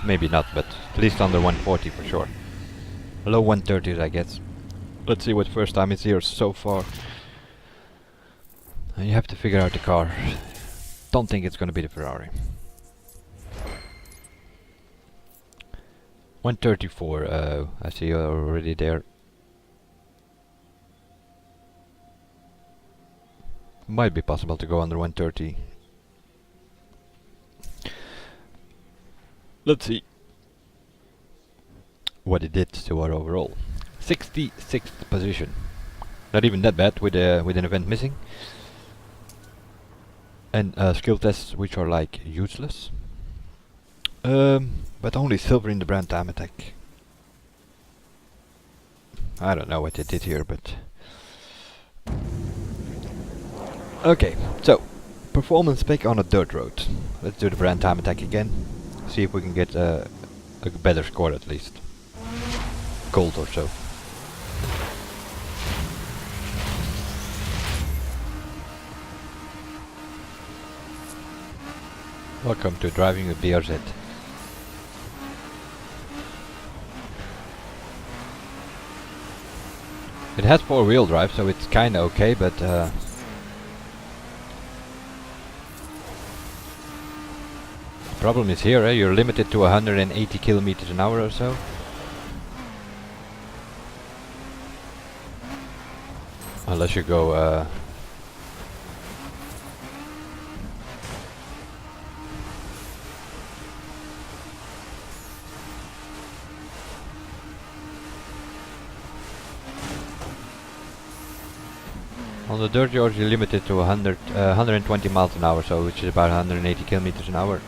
Maybe not, but at least under 140 for sure. Low 130s, I guess. Let's see what first time is here so far. You have to figure out the car. Don't think it's gonna be the Ferrari. 134, I see you're already there. Might be possible to go under 130. Let's see what it did to our overall. 66th position. Not even that bad with an event missing. And skill tests which are like useless. But only silver in the brand time attack. I don't know what they did here, but... Okay, so performance spec on a dirt road. Let's do the brand time attack again. See if we can get a better score at least. Gold or so. Welcome to driving with BRZ. It has 4-wheel drive, so it's kinda okay, but problem is here, you're limited to 180 kilometers an hour or so. Unless you go on the dirt roads you're limited to 120 miles an hour, so which is about 180 kilometers an hour.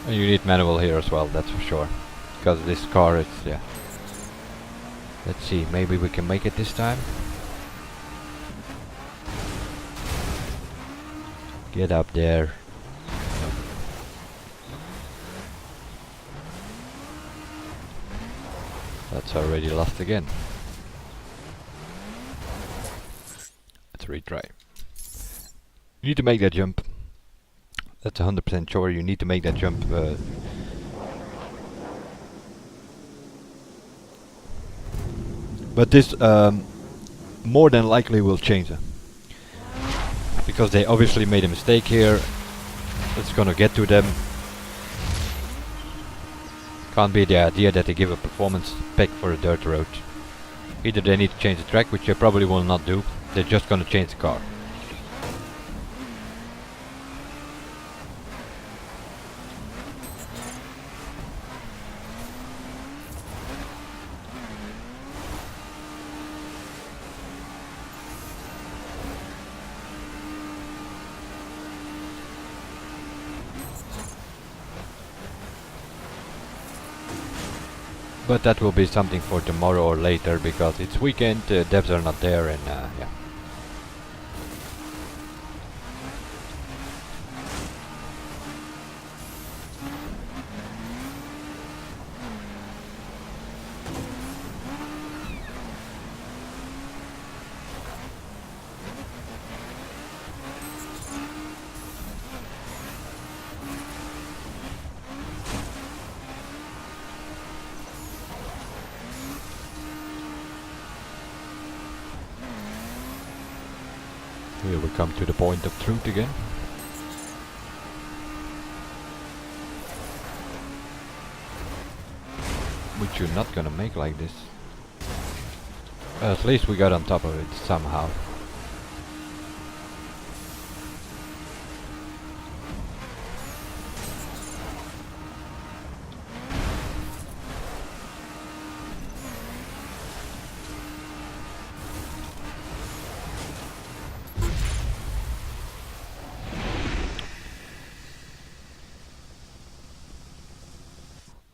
And you need manual here as well, that's for sure. Because this car, it's, yeah. Let's see, maybe we can make it this time. Get up there. That's already lost again. Let's retry. You need to make that jump. That's 100% sure, you need to make that jump. But this more than likely will change it. Because they obviously made a mistake here. It's gonna get to them. Can't be the idea that they give a performance spec for a dirt road. Either they need to change the track, which they probably will not do. They're just gonna change the car. But that will be something for tomorrow or later, because it's weekend, devs are not there, and yeah. Here we come to the point of truth again. Which you're not gonna make like this. At least we got on top of it somehow.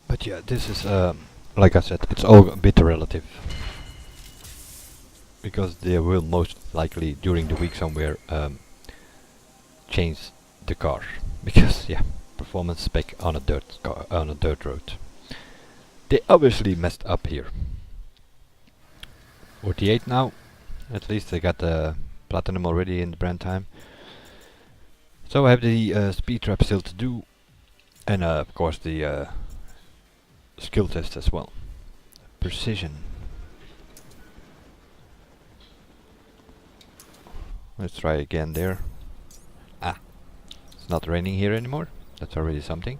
But yeah, this is, like I said, it's all a bit relative. Because they will most likely, during the week somewhere, change the car. Because, yeah, performance spec on a dirt car, on a dirt road. They obviously messed up here. 48 now. At least they got the platinum already in the brand time. So I have the speed trap still to do. And of course the skill test as well. Precision. Let's try again there. Ah, it's not raining here anymore. That's already something.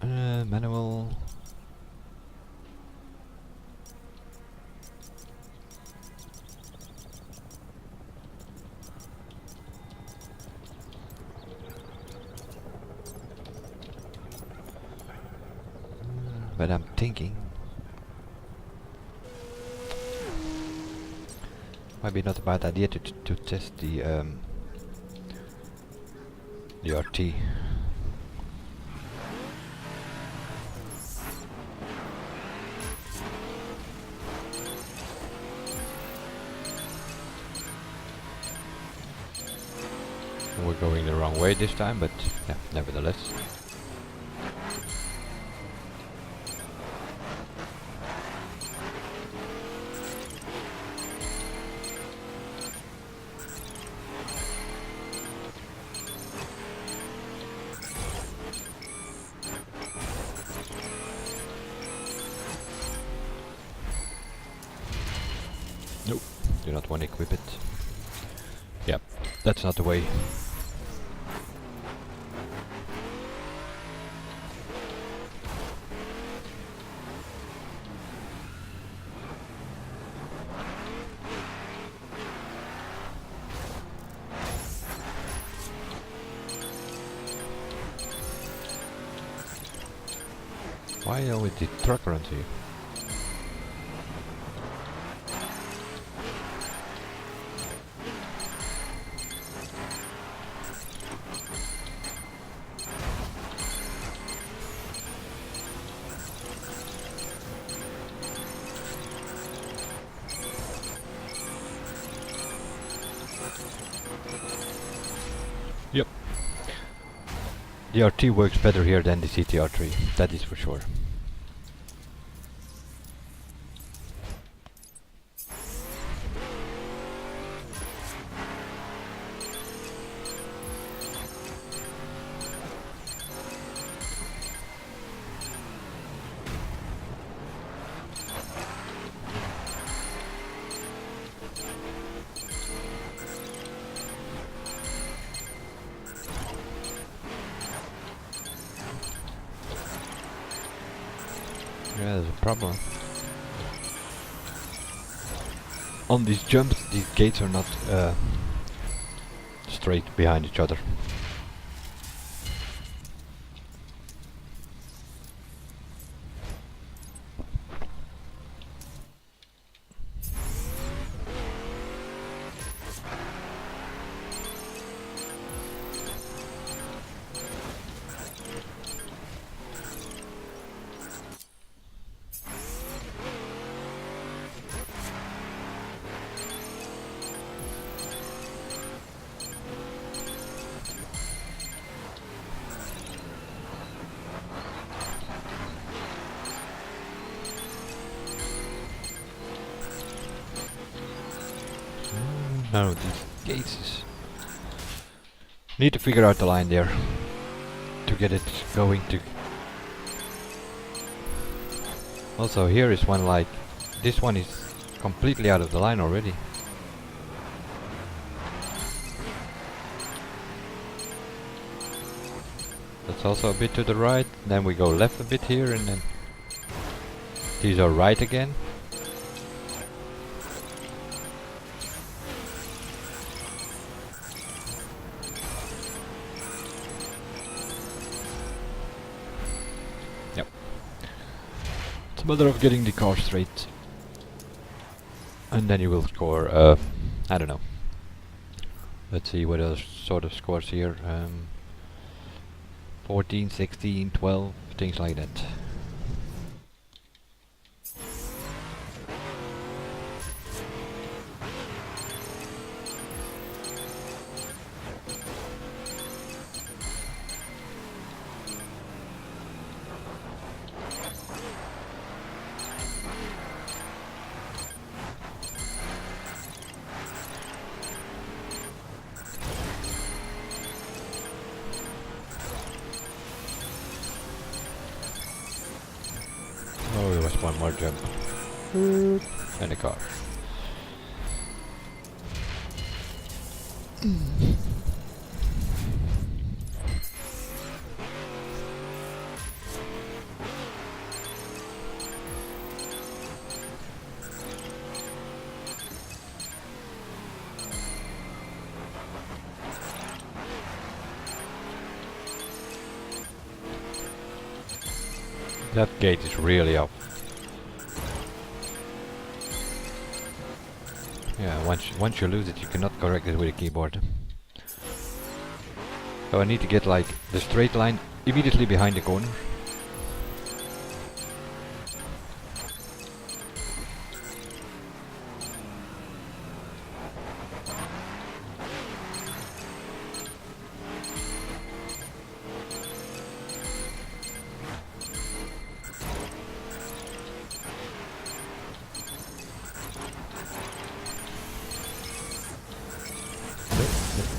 Manual. But I'm thinking might be not a bad idea to test the RT. We're going the wrong way this time, but yeah, nevertheless. Nope, do not want to equip it. Yep, that's not the way. Why always the truck runs here? Yep. The RT works better here than the CTR3, that is for sure. Yeah, there's a problem. On these jumps, these gates are not straight behind each other. No, these gates need to figure out the line there to get it going to. Also here is one like, this one is completely out of the line already. That's also a bit to the right, then we go left a bit here and then these are right again. It's a matter of getting the car straight. And then you will score, I don't know. Let's see what other sort of scores here. 14, 16, 12, things like that. one more jump. And a car. That gate is really up. Yeah, once you lose it, you cannot correct it with a keyboard. So I need to get like the straight line immediately behind the corner.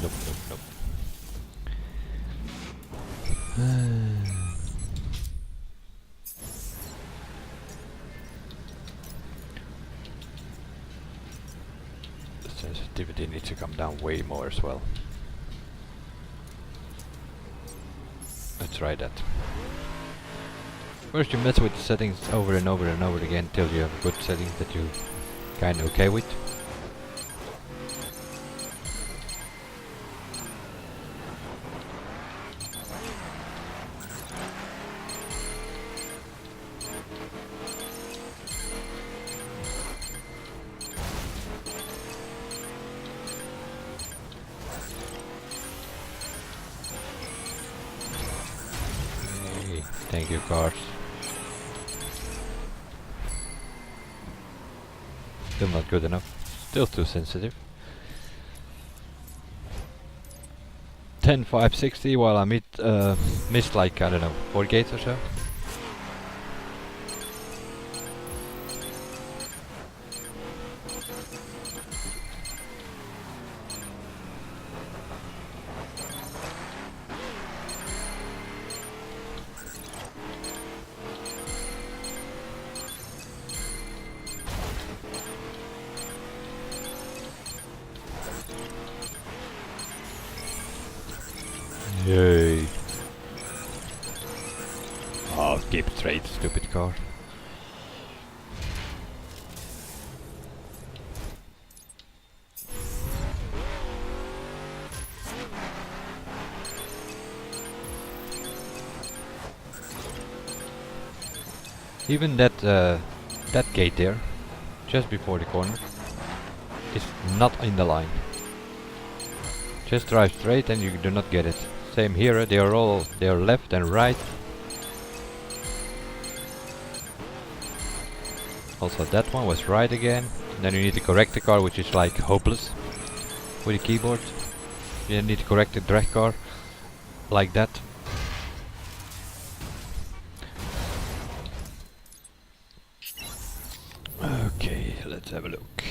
Nope. The sensitivity needs to come down way more as well. Let's try that. First you mess with the settings over and over and over again till you have good settings that you kinda okay with. Thank you, cars. Still not good enough. Still too sensitive. 10.560 while I missed like, I don't know, 4 gates or so. Yay. Oh, keep straight, stupid car. Even that gate there, just before the corner, is not in the line. Just drive straight and you do not get it. Same here, they are left and right. Also that one was right again. Then you need to correct the car, which is like hopeless with the keyboard. You need to correct the drag car like that. Okay, let's have a look.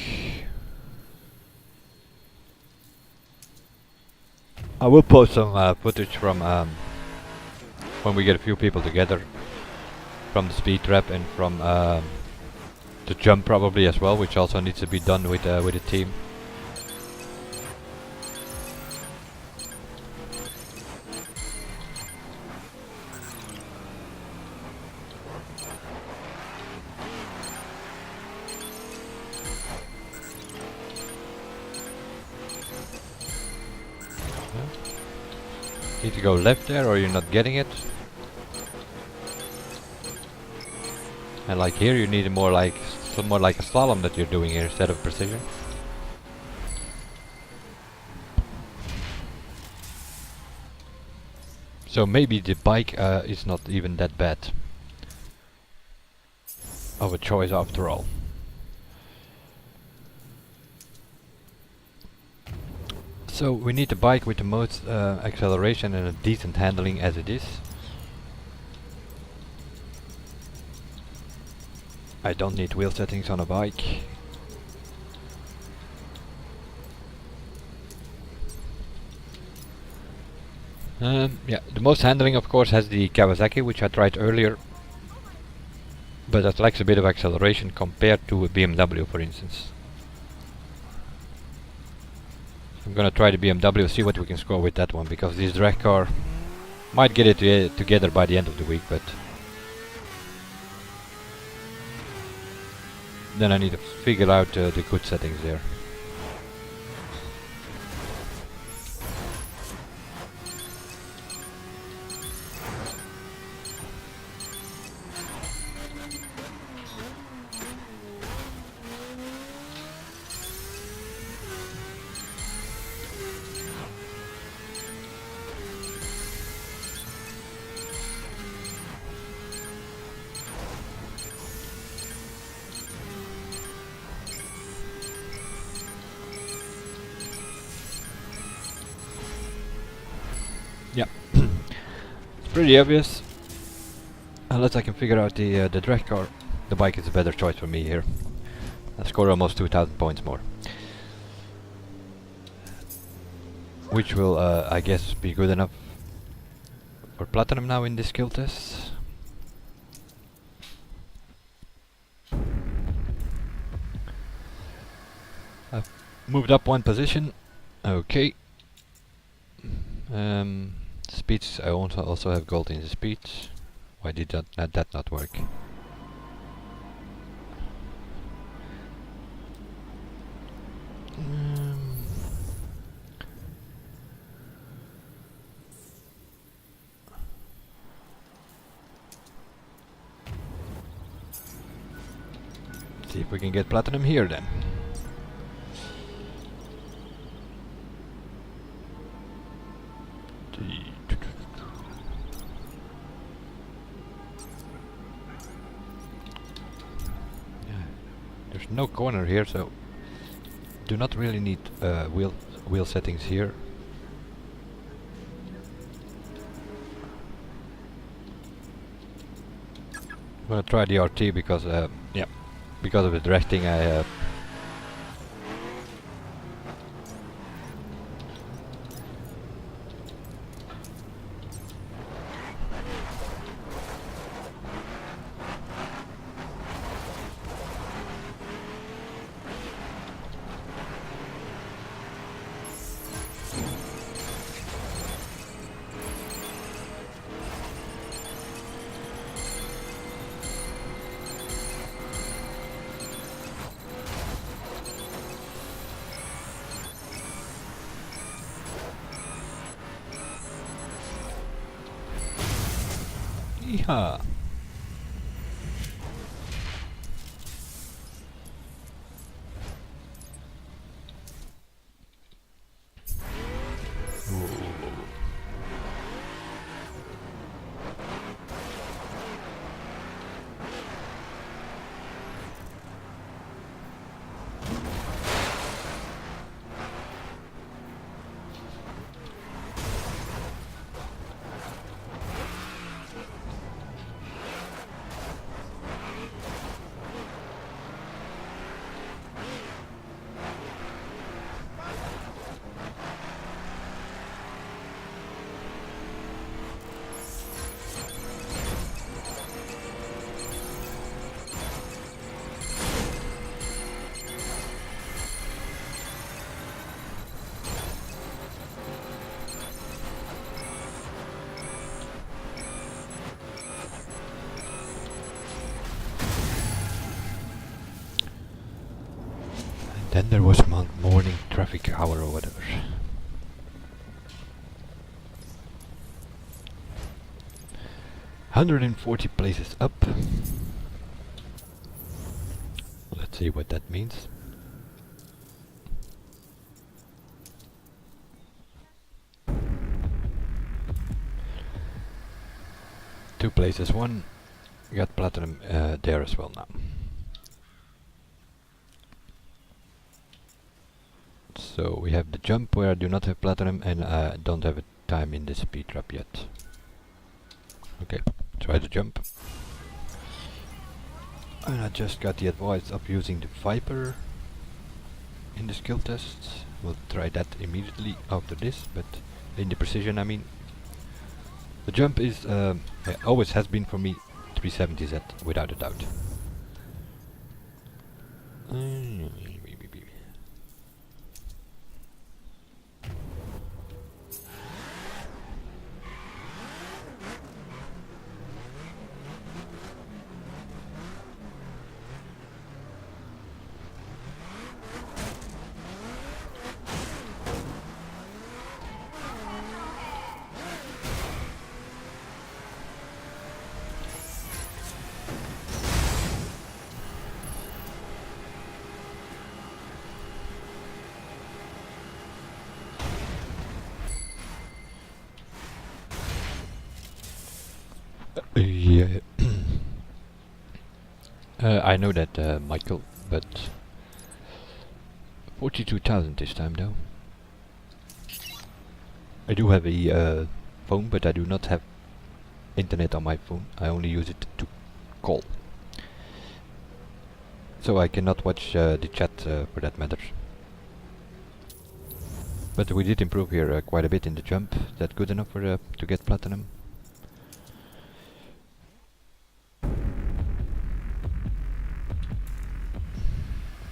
I will post some footage from when we get a few people together, from the speed trap and from the jump probably as well, which also needs to be done with a team. Need to go left there or you're not getting it. And like here you need more like a slalom that you're doing here instead of precision. So maybe the bike is not even that bad of a choice after all. So we need a bike with the most acceleration and a decent handling as it is. I don't need wheel settings on a bike. Yeah, the most handling of course has the Kawasaki, which I tried earlier. but that lacks a bit of acceleration compared to a BMW, for instance. I'm gonna try the BMW, see what we can score with that one, because this drag car might get it together by the end of the week, but then I need to figure out the good settings there. Yeah, it's pretty obvious. Unless I can figure out the drag car, the bike is a better choice for me here. I score almost 2,000 points more, which will, I guess, be good enough for platinum now in this skill test. I've moved up one position. Okay. Speech. I also have gold in the speech. Why did that not work? See if we can get platinum here then. There's no corner here, so do not really need wheel settings here. I'm gonna try the RT because yeah, because of the drifting I Yeehaw. Then there was morning traffic hour or whatever. $140 places up. Let's see what that means. Two places, one got platinum there as well now. So we have the jump where I do not have platinum and I don't have a time in the speed trap yet. Okay, try the jump. And I just got the advice of using the Viper in the skill tests. We'll try that immediately after this, but in the precision I mean. The jump is, always has been for me 370 set without a doubt. Yeah. I know that, Michael, but 42,000 this time though. I do have a phone, but I do not have internet on my phone. I only use it to call. So I cannot watch the chat for that matter. But we did improve here quite a bit in the jump. That's good enough for to get platinum.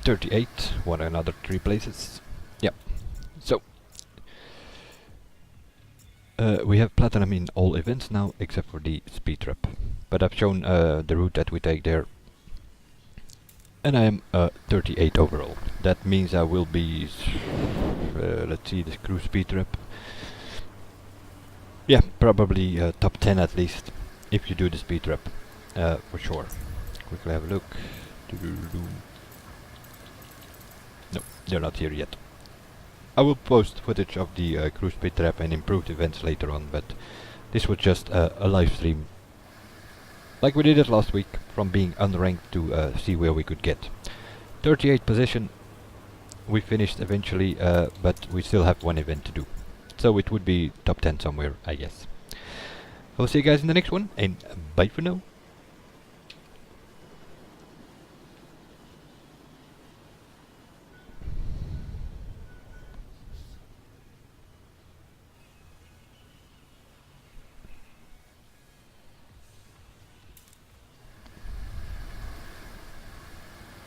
$38, won another 3 places. Yep. So we have platinum in all events now, except for the speed trap. But I've shown the route that we take there, and I am 38 overall. That means I will be, let's see, the screw speed trap. Yeah, probably top 10 at least, if you do the speed trap, for sure. Quickly have a look. No, they're not here yet. I will post footage of the cruise speed trap and improved events later on, but this was just a live stream, like we did it last week, from being unranked to see where we could get. 38th position, we finished eventually, but we still have one event to do. So it would be top 10 somewhere, I guess. I'll see you guys in the next one, and bye for now.